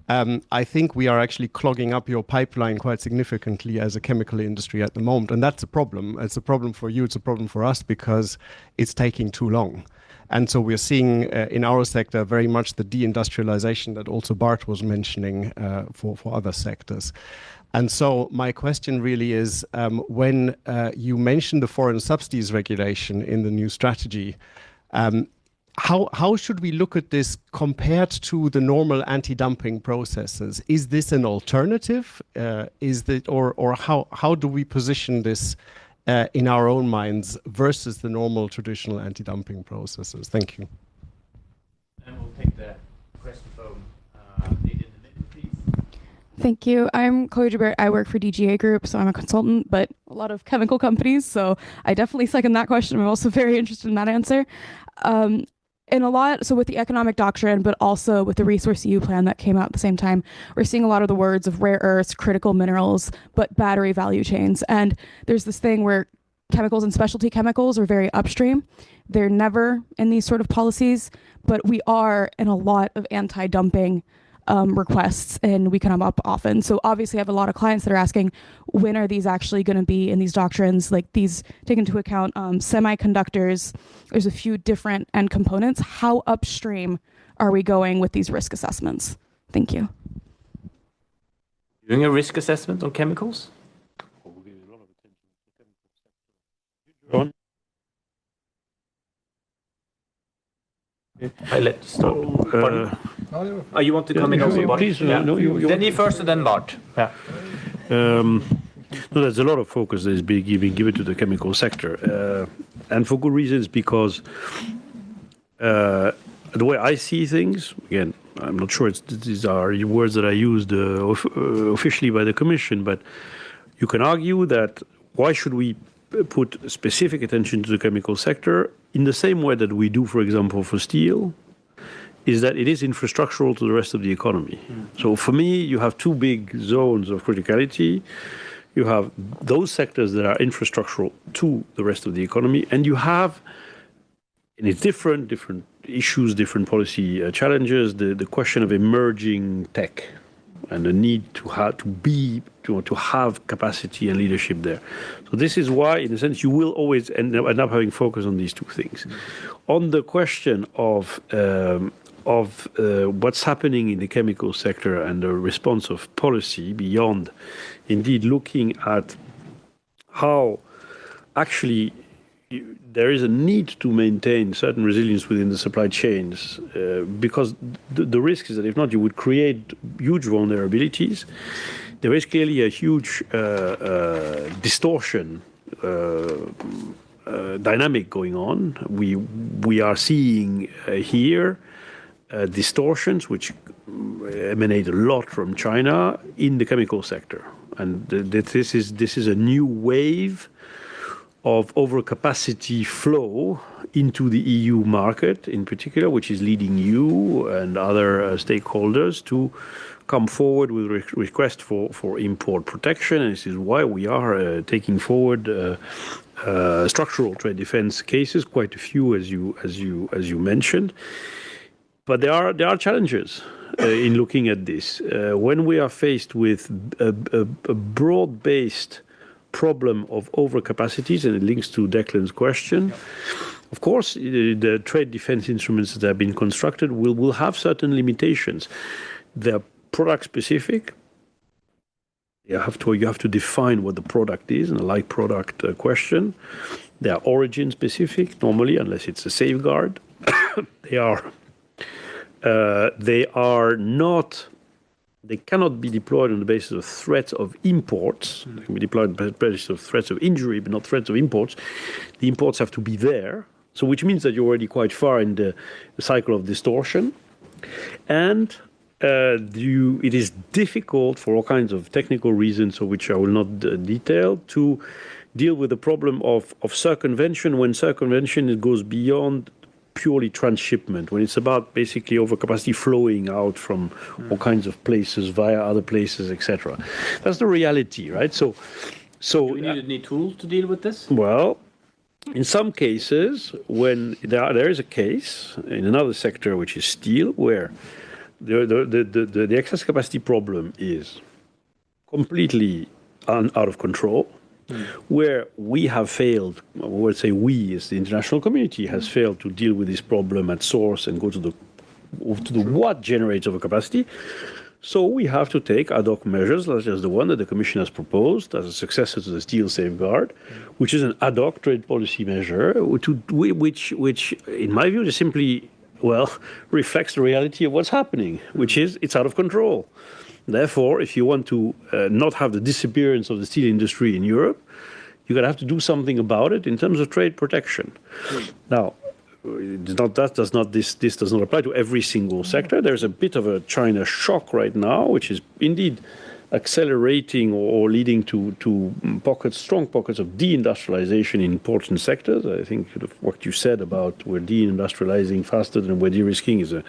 Speaker 7: I think we are actually clogging up your pipeline quite significantly as a chemical industry at the moment. And that's a problem. It's a problem for you. It's a problem for us because it's taking too long. And so we're seeing in our sector very much the deindustrialization that also Bart was mentioning for other sectors. And so my question really is, when you mention the foreign subsidies regulation in the new strategy, how should we look at this compared to the normal anti-dumping processes? Is this an alternative? Or how do we position this in our own minds versus the normal traditional anti-dumping processes? Thank you.
Speaker 3: And we'll take the question from lady in the middle, please.
Speaker 8: Thank you. I'm Chloe Joubert. I work for DGA Group, so I'm a consultant, but a lot of chemical companies. So I definitely second that question. I'm also very interested in that answer. So with the economic doctrine, but also with the resource EU plan that came out at the same time, we're seeing a lot of the words of rare earths, critical minerals, but battery value chains. And there's this thing where chemicals and specialty chemicals are very upstream. They're never in these sort of policies, but we are in a lot of anti-dumping requests, and we come up often. So obviously I have a lot of clients that are asking, when are these actually going to be in these doctrines? Like these take into account semiconductors. There's a few different end components. How upstream are we going with these risk assessments? Thank you.
Speaker 3: Doing a risk assessment on chemicals?
Speaker 2: Ron?
Speaker 3: I let you start. Oh, you want to come in also, Bart?
Speaker 2: Please,
Speaker 3: yeah.
Speaker 2: you
Speaker 3: Then he first and then Bart. Yeah.
Speaker 2: No, there's a lot of focus that is being given to the chemical sector. And for good reasons, because the way I see things, again, I'm not sure these are words that I used officially by the Commission, but you can argue that why should we put specific attention to the chemical sector in the same way that we do, for example, for steel, is that it is infrastructural to the rest of the economy. So for me, you have two big zones of criticality. You have those sectors that are infrastructural to the rest of the economy, and you have, and it's different issues, different policy challenges, the question of emerging tech and the need to have capacity and leadership there. So this is why, in a sense, you will always end up having focus on these two things. On the question of what's happening in the chemical sector and the response of policy beyond, indeed, looking at how actually there is a need to maintain certain resilience within the supply chains, because the risk is that if not, you would create huge vulnerabilities. there is clearly a huge distortion dynamic going on. We are seeing here distortions which emanate a lot from China in the chemical sector, and this is a new wave of overcapacity flow into the EU market in particular, which is leading you and other stakeholders to come forward with requests for import protection. And this is why we are taking forward structural trade defense cases, quite a few as you mentioned. But there are challenges in looking at this. When we are faced with a broad-based problem of overcapacities, and it links to Declan's question. Of course, the trade defense instruments that have been constructed will have certain limitations. They're product specific. You have to define what the product is, and a like product question. They are origin specific normally, unless it's a safeguard. They cannot be deployed on the basis of threats of imports. They can be deployed on the basis of threats of injury, but not threats of imports. The imports have to be there, so which means that you're already quite far in the cycle of distortion. And it is difficult for all kinds of technical reasons, which I will not detail, to deal with the problem of circumvention when circumvention goes beyond purely transshipment, when it's about basically overcapacity flowing out from all kinds of places via other places, etc. That's the reality, right? So
Speaker 3: do we need any tools to deal with this?
Speaker 2: Well, in some cases, when there is a case in another sector, which is steel, where the excess capacity problem is completely out of control, where we have failed, I would say we as the international community has failed to deal with this problem at source and go to the what generates overcapacity. So we have to take ad hoc measures, such as the one that the Commission has proposed as a successor to the steel safeguard, which is an ad hoc trade policy measure, which in my view is simply, reflects the reality of what's happening, which is it's out of control. Therefore, if you want to not have the disappearance of the steel industry in Europe, you're going to have to do something about it in terms of trade protection. Now, this does not apply to every single sector. There's a bit of a China shock right now, which is indeed accelerating or leading to strong pockets of deindustrialization in important sectors. I think what you said about we're deindustrializing faster than we're de-risking is an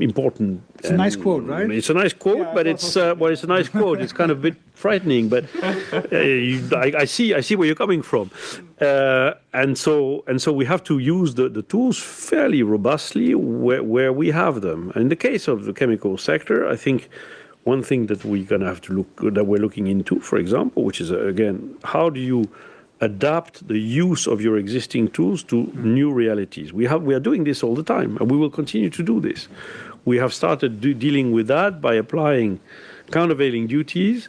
Speaker 2: important.
Speaker 4: It's a nice quote, right?
Speaker 2: It's a nice quote, yeah, but it's a nice quote. It's kind of a bit frightening, but I see where you're coming from, and so we have to use the tools fairly robustly where we have them. And in the case of the chemical sector, I think one thing that we're going to have to we're looking into, for example, which is again, how do you adapt the use of your existing tools to new realities? We are doing this all the time, and we will continue to do this. We have started dealing with that by applying countervailing duties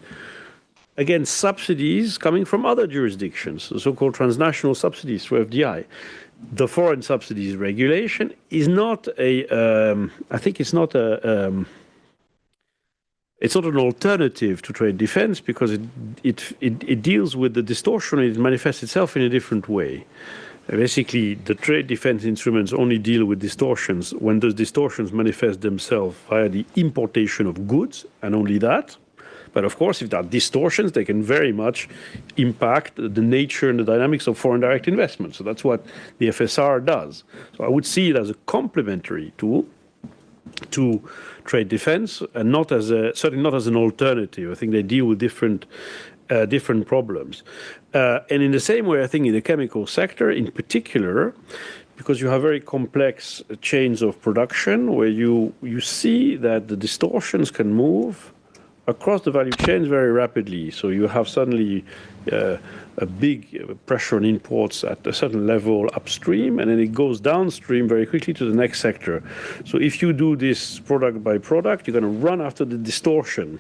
Speaker 2: against subsidies coming from other jurisdictions, the so-called transnational subsidies through FDI. The foreign subsidies regulation is not it's not an alternative to trade defense, because it deals with the distortion. It manifests itself in a different way. Basically, the trade defense instruments only deal with distortions when those distortions manifest themselves via the importation of goods, and only that. But of course, if there are distortions, they can very much impact the nature and the dynamics of foreign direct investment. So that's what the FSR does. So I would see it as a complementary tool to trade defense, and certainly not as an alternative. I think they deal with different problems. And in the same way, I think in the chemical sector in particular, because you have very complex chains of production where you see that the distortions can move across the value chains very rapidly. So you have suddenly a big pressure on imports at a certain level upstream, and then it goes downstream very quickly to the next sector. So if you do this product by product, you're going to run after the distortion.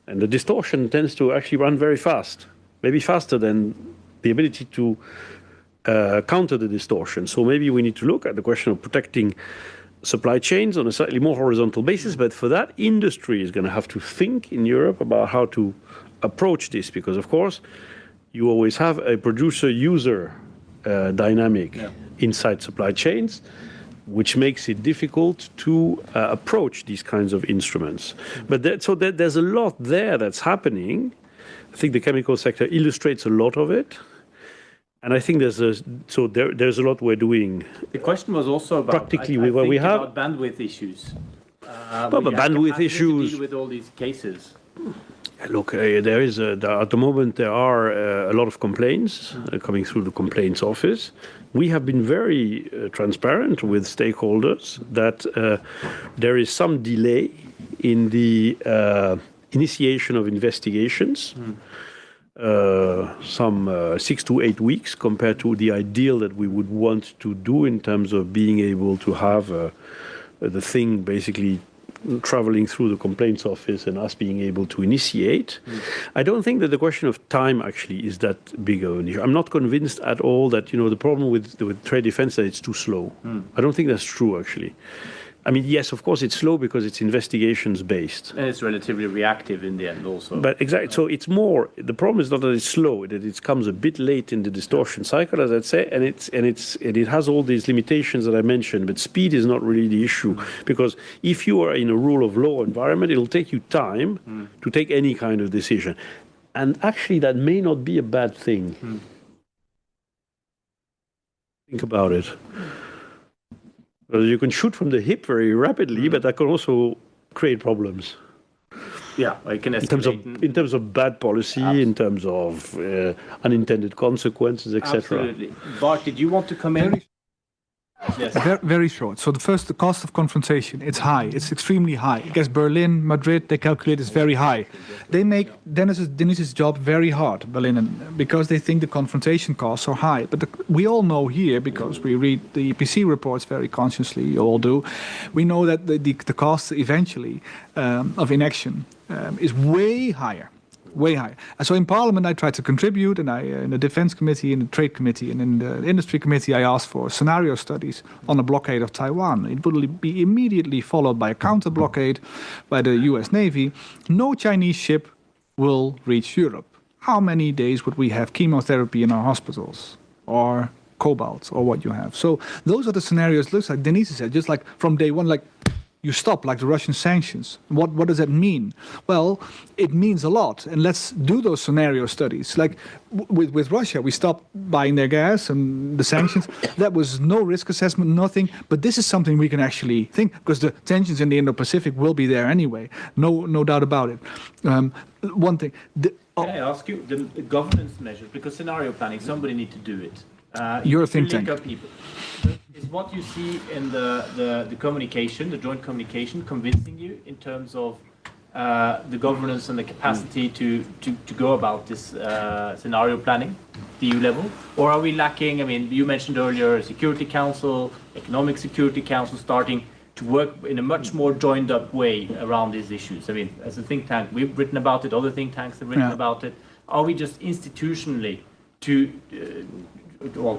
Speaker 2: And the distortion tends to actually run very fast, maybe faster than the ability to counter the distortion. So maybe we need to look at the question of protecting supply chains on a slightly more horizontal basis, but for that, industry is going to have to think in Europe about how to approach this, because, of course, you always have a producer-user dynamic inside supply chains, which makes it difficult to approach these kinds of instruments. But there's a lot there that's happening. I think the chemical sector illustrates a lot of it. And I think there's a lot we're doing.
Speaker 3: The question was also about
Speaker 2: practically where we have
Speaker 3: about bandwidth issues.
Speaker 2: But bandwidth issues
Speaker 3: to deal with all these cases.
Speaker 2: Look, there is at the moment there are a lot of complaints coming through the complaints office. We have been very transparent with stakeholders that there is some delay in the initiation of investigations. Some 6 to 8 weeks compared to the ideal that we would want to do in terms of being able to have the thing basically traveling through the complaints office and us being able to initiate. I don't think that the question of time actually is that big of an issue. I'm not convinced at all that, the problem with trade defense that it's too slow. I don't think that's true actually. I mean, yes, of course, it's slow because it's investigations based.
Speaker 3: And it's relatively reactive in the end also.
Speaker 2: But exactly, so it's more, the problem is not that it's slow, that it comes a bit late in the distortion cycle, as I'd say, and it has all these limitations that I mentioned, but speed is not really the issue. Because if you are in a rule of law environment, it'll take you time to take any kind of decision. And actually, that may not be a bad thing. Think about it. You can shoot from the hip very rapidly, but that can also create problems.
Speaker 3: Yeah, I can escalate.
Speaker 2: In terms of bad policy, in terms of unintended consequences, etc.
Speaker 3: Absolutely. Bart, did you want to come in?
Speaker 4: Yes. Very short. So the cost of confrontation, it's high. It's extremely high. I guess Berlin, Madrid, they calculate it's very high. They make Denis's job very hard, Berlin, because they think the confrontation costs are high. But we all know here, because we read the EPC reports very consciously, you all do, we know that the cost eventually of inaction is way higher. Way higher. And so in Parliament, I tried to contribute, and in the Defense Committee, in the Trade Committee, and in the Industry Committee, I asked for scenario studies on the blockade of Taiwan. It would be immediately followed by a counter blockade by the US Navy. No Chinese ship will reach Europe. How many days would we have chemotherapy in our hospitals, or cobalt, or what you have? So those are the scenarios. Looks like Denis said, just like from day one, like. You stop, like the Russian sanctions. What does that mean? Well, it means a lot. And let's do those scenario studies. Like with Russia, we stopped buying their gas and the sanctions. That was no risk assessment, nothing. But this is something we can actually think, because the tensions in the Indo-Pacific will be there anyway. No doubt about it. One thing.
Speaker 3: Can I ask you, the governance measures, because scenario planning, somebody need to do it.
Speaker 4: You're a think tank.
Speaker 3: People. Is what you see in the communication, the joint communication, convincing you in terms of the governance and the capacity to go about this scenario planning, the EU level? Or are we lacking? I mean, you mentioned earlier Security Council, Economic Security Council starting to work in a much more joined up way around these issues. I mean, as a think tank, we've written about it, other think tanks have written about it. Are we just institutionally too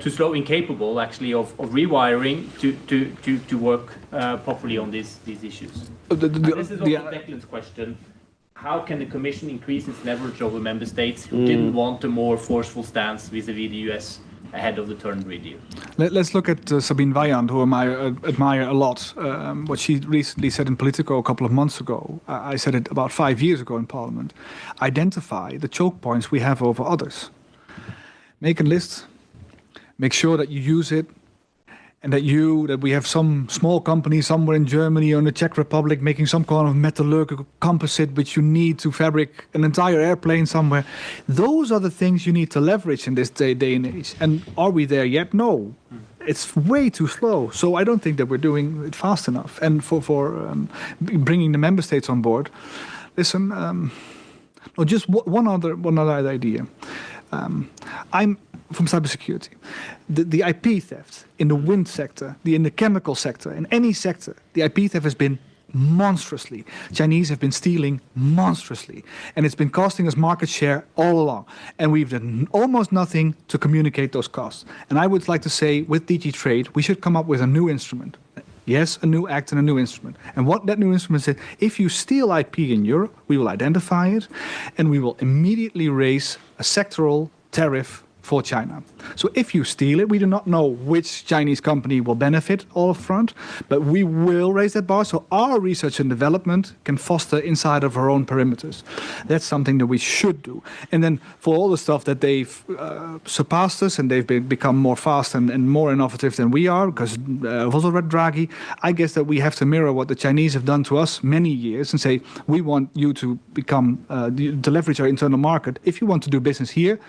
Speaker 3: slow, incapable actually of rewiring to work properly on these issues? This is also Declan's question. How can the Commission increase its leverage over member states who didn't want a more forceful stance vis-à-vis the US ahead of the Turnbury deal?
Speaker 4: Let's look at Sabine Weyand, whom I admire a lot. What she recently said in Politico a couple of months ago, I said it about 5 years ago in Parliament. Identify the choke points we have over others. Make a list. Make sure that you use it, and that we have some small company somewhere in Germany or in the Czech Republic making some kind of metallurgical composite which you need to fabric an entire airplane somewhere. Those are the things you need to leverage in this day and age. And are we there yet? No. It's way too slow. So I don't think that we're doing it fast enough. And for bringing the member states on board, listen, just one other idea. I'm from cybersecurity. The IP theft in the wind sector, in the chemical sector, in any sector, the IP theft has been monstrously. Chinese have been stealing monstrously. And it's been costing us market share all along. And we've done almost nothing to communicate those costs. And I would like to say, with DG Trade, we should come up with a new instrument, Yes, a new act and a new instrument. And what that new instrument said, if you steal IP in Europe, we will identify it, and we will immediately raise a sectoral tariff for China. So if you steal it, we do not know which Chinese company will benefit all up front, but we will raise that bar so our research and development can foster inside of our own perimeters. That's something that we should do. And then for all the stuff that they've surpassed us and they've become more fast and more innovative than we are, because I've also read Draghi, I guess that we have to mirror what the Chinese have done to us many years and say, we want you to become, to leverage our internal market. If you want to do business here,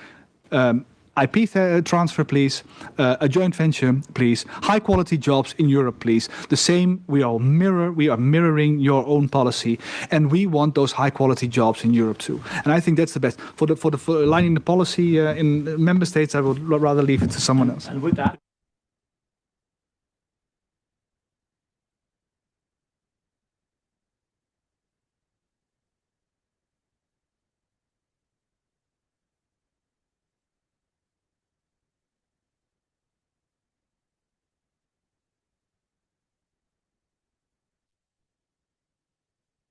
Speaker 4: IP transfer, please. A joint venture, please. High quality jobs in Europe, please. The same, we are mirroring your own policy, and we want those high quality jobs in Europe too. And I think that's the best. For aligning the policy in member states, I would rather leave it to someone else.
Speaker 3: And with that.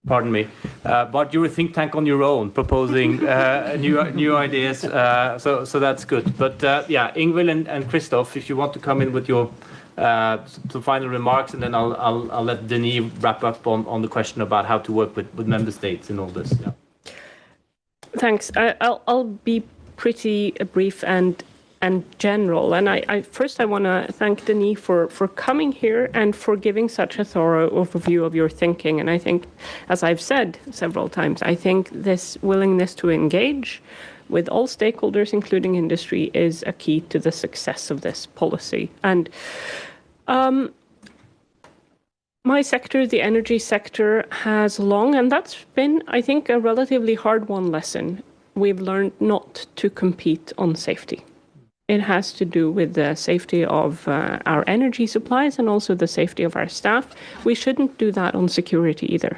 Speaker 3: Pardon me, but you're a think tank on your own, proposing new ideas. So that's good. But yeah, Ingvild and Christoph, if you want to come in with your some final remarks, and then I'll let Denis wrap up on the question about how to work with member states in all this. Yeah.
Speaker 5: Thanks. I'll be pretty brief and general. And I want to thank Denis for coming here and for giving such a thorough overview of your thinking. And I think, as I've said several times, I think this willingness to engage with all stakeholders, including industry, is a key to the success of this policy. And my sector, the energy sector, has long, and that's been, I think, a relatively hard-won lesson. We've learned not to compete on safety. It has to do with the safety of our energy supplies and also the safety of our staff. We shouldn't do that on security either.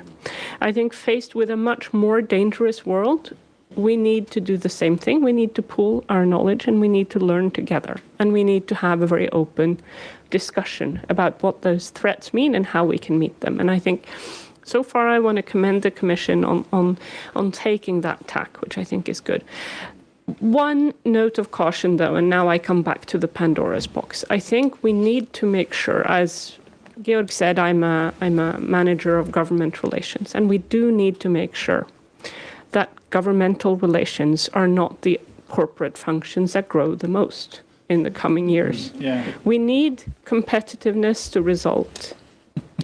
Speaker 5: I think faced with a much more dangerous world, we need to do the same thing. We need to pool our knowledge and we need to learn together. And we need to have a very open discussion about what those threats mean and how we can meet them. And I think so far I want to commend the Commission on taking that tack, which I think is good. One note of caution, though, and now I come back to the Pandora's box. I think we need to make sure, as Georg said, I'm a manager of government relations, and we do need to make sure that governmental relations are not the corporate functions that grow the most in the coming years. Yeah. We need competitiveness to result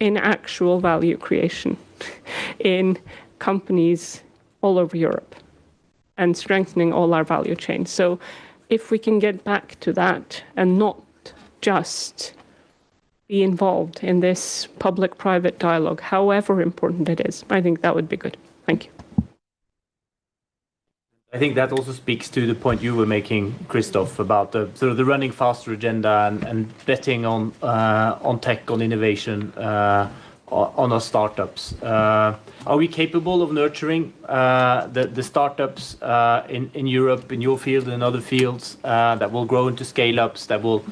Speaker 5: in actual value creation in companies all over Europe, and strengthening all our value chains. So if we can get back to that and not just be involved in this public-private dialogue, however important it is, I think that would be good. Thank you.
Speaker 3: I think that also speaks to the point you were making, Christoph, about the sort of the running faster agenda and betting on tech, on innovation, on our startups. Are we capable of nurturing the startups in Europe, in your field and in other fields that will grow into scale-ups, that will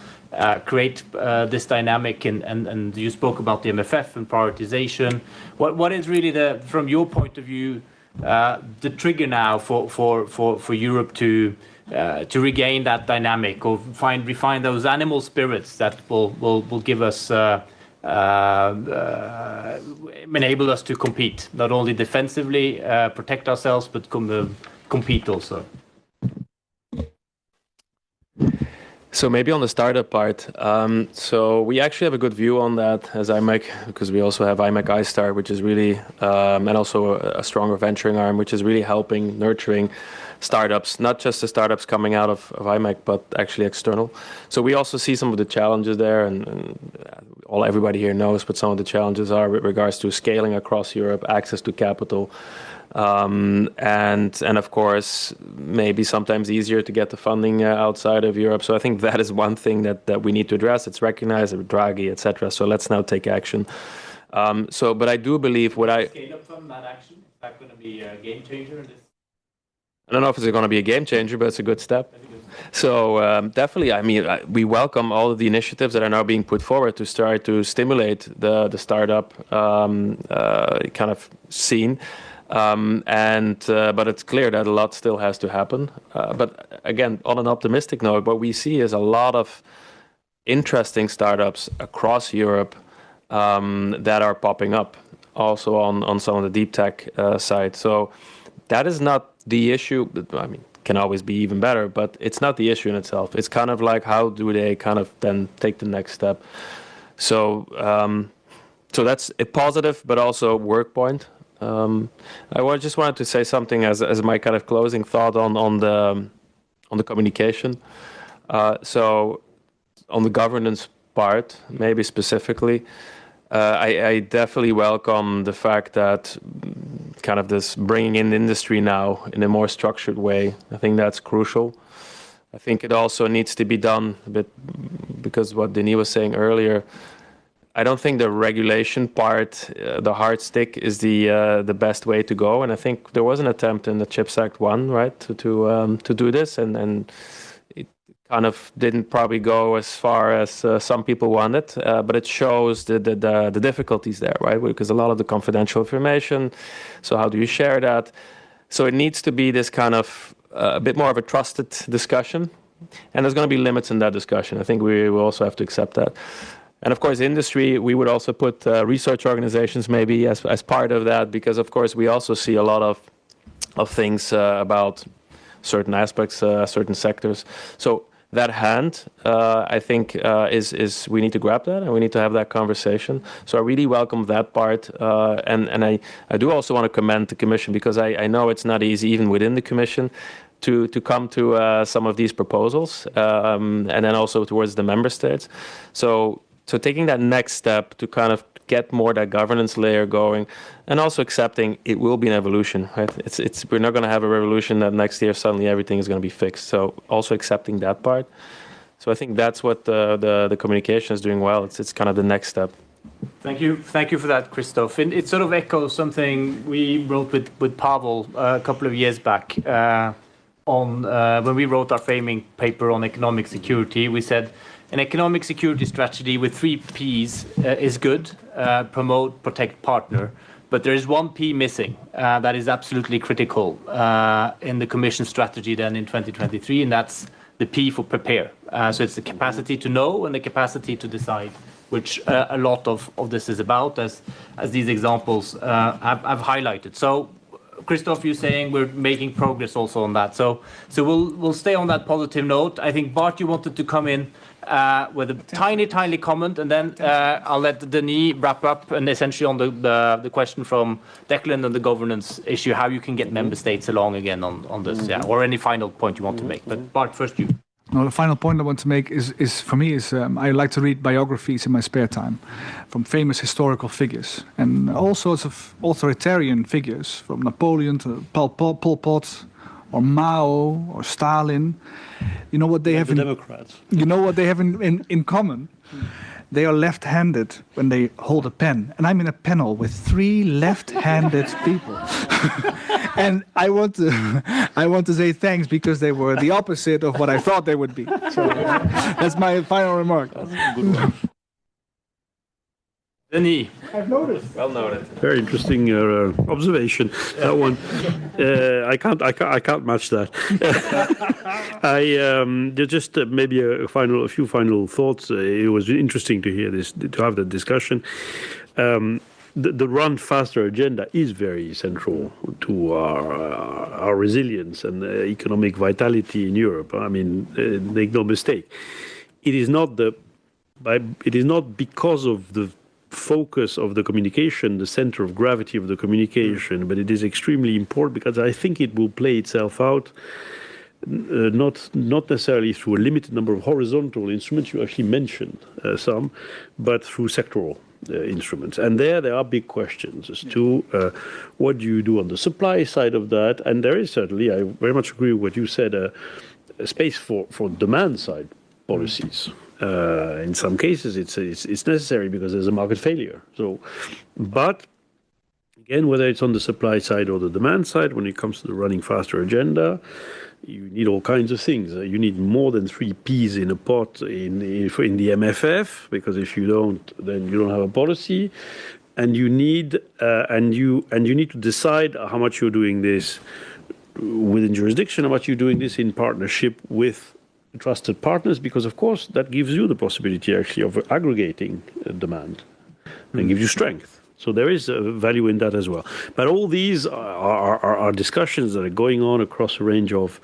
Speaker 3: create this dynamic? And you spoke about the MFF and prioritization. What is really from your point of view, the trigger now for Europe to regain that dynamic, or refine those animal spirits that will give us enable us to compete, not only defensively, protect ourselves, but compete also?
Speaker 6: So maybe on the startup part, so we actually have a good view on that as IMEC, because we also have IMEC iStart, which is really, and also a stronger venturing arm, which is really helping, nurturing startups, not just the startups coming out of IMEC, but actually external. So we also see some of the challenges there, and everybody here knows, but some of the challenges are with regards to scaling across Europe, access to capital, and of course, maybe sometimes easier to get the funding outside of Europe. So I think that is one thing that we need to address. It's recognized with Draghi, etc. So let's now take action. But I do believe
Speaker 3: Scale up from that action, is that going to be a game changer in this?
Speaker 6: I don't know if it's going to be a game changer, but it's a good step. So definitely, I mean, we welcome all of the initiatives that are now being put forward to start to stimulate the startup kind of scene. But it's clear that a lot still has to happen. But again, on an optimistic note, what we see is a lot of interesting startups across Europe that are popping up, also on some of the deep tech side. So that is not the issue. I mean, can always be even better, but it's not the issue in itself. It's kind of like, how do they kind of then take the next step? So so that's a positive, but also work point. I just wanted to say something as my kind of closing thought on the communication. So on the governance part, maybe specifically, I definitely welcome the fact that kind of this bringing in industry now in a more structured way. I think that's crucial. I think it also needs to be done a bit because what Denis was saying earlier, I don't think the regulation part, the hard stick, is the best way to go. And I think there was an attempt in the CHIPS Act 1, right, to do this, and it kind of didn't probably go as far as some people wanted. But it shows the difficulties there, right? Because a lot of the confidential information. So how do you share that? So it needs to be this kind of a bit more of a trusted discussion, and there's going to be limits in that discussion. I think we will also have to accept that. And of course, industry, we would also put research organizations maybe as part of that, because of course we also see a lot of things about certain aspects, certain sectors. So that hand, I think, is we need to grab that and we need to have that conversation. So I really welcome that part, and I do also want to commend the Commission, because I know it's not easy even within the Commission to come to some of these proposals, and then also towards the member states. So taking that next step to kind of get more that governance layer going, and also accepting it will be an evolution, right? We're not going to have a revolution that next year suddenly everything is going to be fixed. So also accepting that part. So I think that's what the communication is doing well. It's kind of the next step.
Speaker 3: Thank you for that, Christoph. And it sort of echoes something we wrote with Pavel a couple of years back on when we wrote our framing paper on economic security. We said, an economic security strategy with 3 Ps is good: promote, protect, partner. But there is 1 P missing that is absolutely critical in the Commission strategy then in 2023, and that's the P for prepare. So it's the capacity to know and the capacity to decide, which a lot of this is about, as these examples I've highlighted. So, Christoph, you're saying we're making progress also on that. So we'll stay on that positive note. I think, Bart, you wanted to come in with a tiny comment, and then I'll let Denis wrap up, and essentially on the question from Declan and the governance issue, how you can get member states along again on this, yeah, or any final point you want to make. But Bart, first you.
Speaker 4: No, the final point I want to make is for me I like to read biographies in my spare time from famous historical figures and all sorts of authoritarian figures, from Napoleon to Pol Pot or Mao or Stalin. You know what they have?
Speaker 2: Democrats.
Speaker 4: You know what they have in common? They are left-handed when they hold a pen, and I'm in a panel with 3 left-handed people. And I want to say thanks, because they were the opposite of what I thought they would be. So that's my final remark.
Speaker 2: That's a good one.
Speaker 3: Denis.
Speaker 4: I've noticed.
Speaker 6: Well noted.
Speaker 2: Very interesting observation. That one, I can't match that. Just maybe a few final thoughts. It was interesting to hear this, to have that discussion. The run faster agenda is very central to our resilience and economic vitality in Europe. I mean, make no mistake, it is not because of the focus of the communication, the center of gravity of the communication, but it is extremely important because I think it will play itself out not necessarily through a limited number of horizontal instruments. You actually mentioned some, but through sectoral instruments. And there are big questions as to what do you do on the supply side of that. And there is certainly, I very much agree with what you said, a space for demand side policies. In some cases, it's necessary because there's a market failure. So, but Again, whether it's on the supply side or the demand side, when it comes to the running faster agenda, you need all kinds of things. You need more than 3 peas in a pot in the MFF, because if you don't, then you don't have a policy. And you need need to decide how much you're doing this within jurisdiction, how much you're doing this in partnership with trusted partners, because of course that gives you the possibility actually of aggregating demand and gives you strength. So there is a value in that as well. But all these are discussions that are going on across a range of,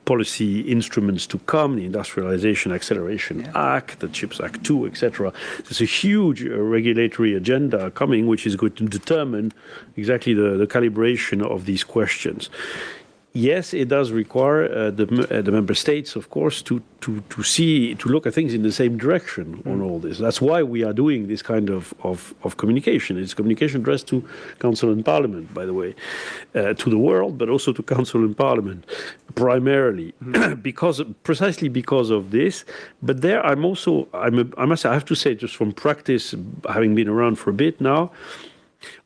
Speaker 2: policy instruments to come, the Industrialization Acceleration Act, the CHIPS Act 2, etc. There's a huge regulatory agenda coming, which is going to determine exactly the calibration of these questions. Yes, it does require the member states, of course, to look at things in the same direction on all this. That's why we are doing this kind of communication. It's communication addressed to Council and Parliament, by the way, to the world, but also to Council and Parliament, primarily, precisely because of this. But there, I have to say, just from practice, having been around for a bit now,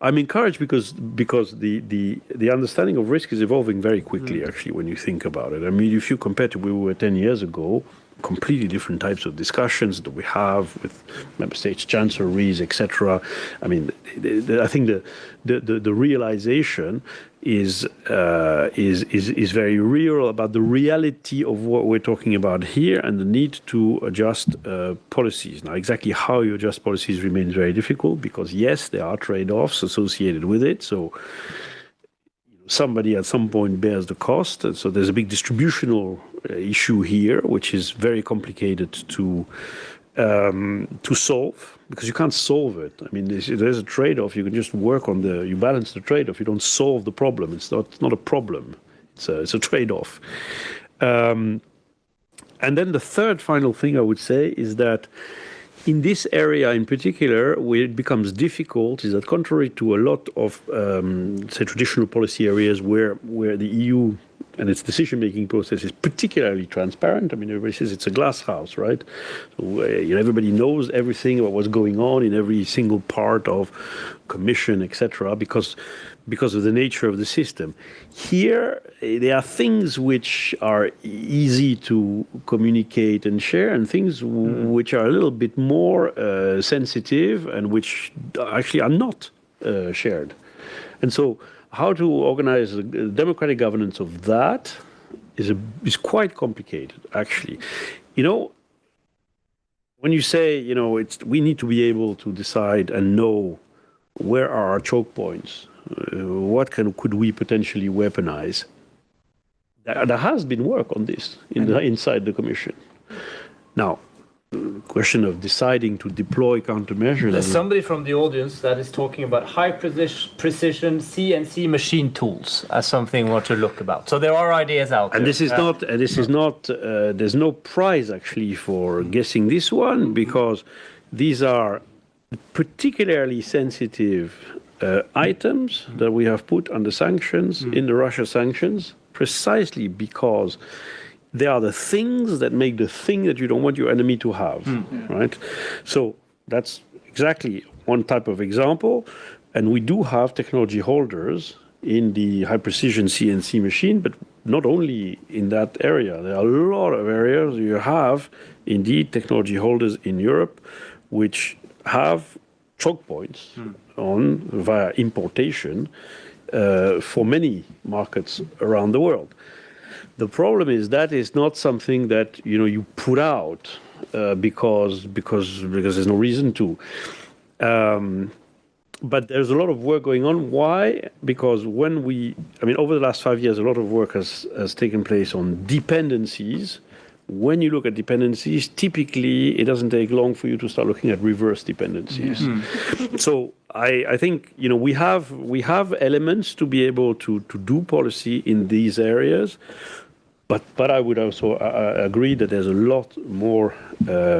Speaker 2: I'm encouraged because the understanding of risk is evolving very quickly, actually, when you think about it. I mean, if you compare to where we were 10 years ago, completely different types of discussions that we have with member states, chancelleries, etc. I mean, I think the realization is very real about the reality of what we're talking about here and the need to adjust policies. Now, exactly how you adjust policies remains very difficult because, yes, there are trade-offs associated with it. So somebody at some point bears the cost. And so there's a big distributional issue here, which is very complicated to solve, because you can't solve it. I mean, there's a trade-off. You can just work on you balance the trade-off. You don't solve the problem. It's not a problem. It's a trade-off. And then the third final thing I would say is that in this area in particular, where it becomes difficult is that contrary to a lot of, say, traditional policy areas where the EU and its decision-making process is particularly transparent. I mean, everybody says it's a glass house, right? So everybody knows everything about what's going on in every single part of commission, etc., because of the nature of the system. Here, there are things which are easy to communicate and share, and things which are a little bit more sensitive and which actually are not shared. And so, how to organize a democratic governance of that is quite complicated, actually. When you say, we need to be able to decide and know where are our choke points, what could we potentially weaponize? There has been work on this inside the Commission. Now, the question of deciding to deploy countermeasures.
Speaker 3: There's somebody from the audience that is talking about high precision CNC machine tools as something we want to look about. So there are ideas out there.
Speaker 2: And this is not. There's no prize actually for guessing this one, because these are particularly sensitive items that we have put under sanctions in the Russia sanctions, precisely because they are the things that make the thing that you don't want your enemy to have, right? So that's exactly one type of example. And we do have technology holders in the high-precision CNC machine, but not only in that area. There are a lot of areas you have, indeed, technology holders in Europe which have choke points via importation for many markets around the world. The problem is that is not something that you put out because there's no reason to. But there's a lot of work going on. Why? Because over the last 5 years, a lot of work has taken place on dependencies. When you look at dependencies, typically it doesn't take long for you to start looking at reverse dependencies. So I think we have elements to be able to do policy in these areas. But I would also agree that there's a lot more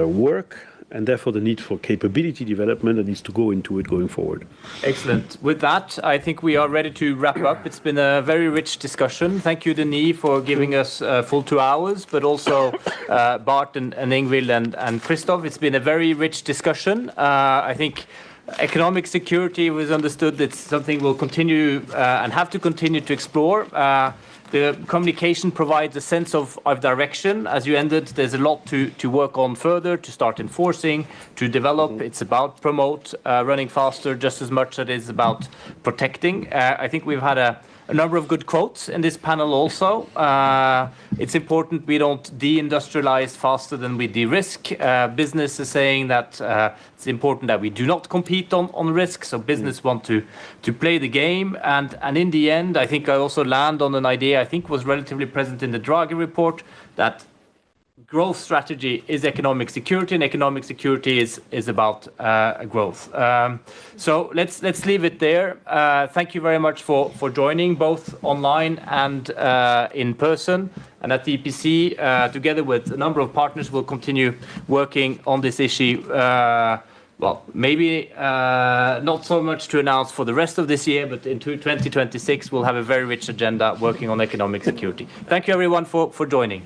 Speaker 2: work, and therefore the need for capability development that needs to go into it going forward.
Speaker 3: Excellent. With that, I think we are ready to wrap up. It's been a very rich discussion. Thank you, Denis, for giving us a full 2 hours, but also Bart and Ingvild and Christoph. It's been a very rich discussion. I think economic security was understood. It's something we'll continue and have to continue to explore. The communication provides a sense of direction. As you ended, there's a lot to work on further, to start enforcing, to develop. It's about promote, running faster just as much as it is about protecting. I think we've had a number of good quotes in this panel also. It's important we don't deindustrialize faster than we de-risk. Business is saying that it's important that we do not compete on risk, so business want to play the game. And in the end, I think I also land on an idea I think was relatively present in the Draghi report, that growth strategy is economic security, and economic security is about growth. So let's leave it there. Thank you very much for joining, both online and in person. And at the EPC, together with a number of partners, we'll continue working on this issue. Well, maybe not so much to announce for the rest of this year, but into 2026, we'll have a very rich agenda working on economic security. Thank you, everyone, for joining.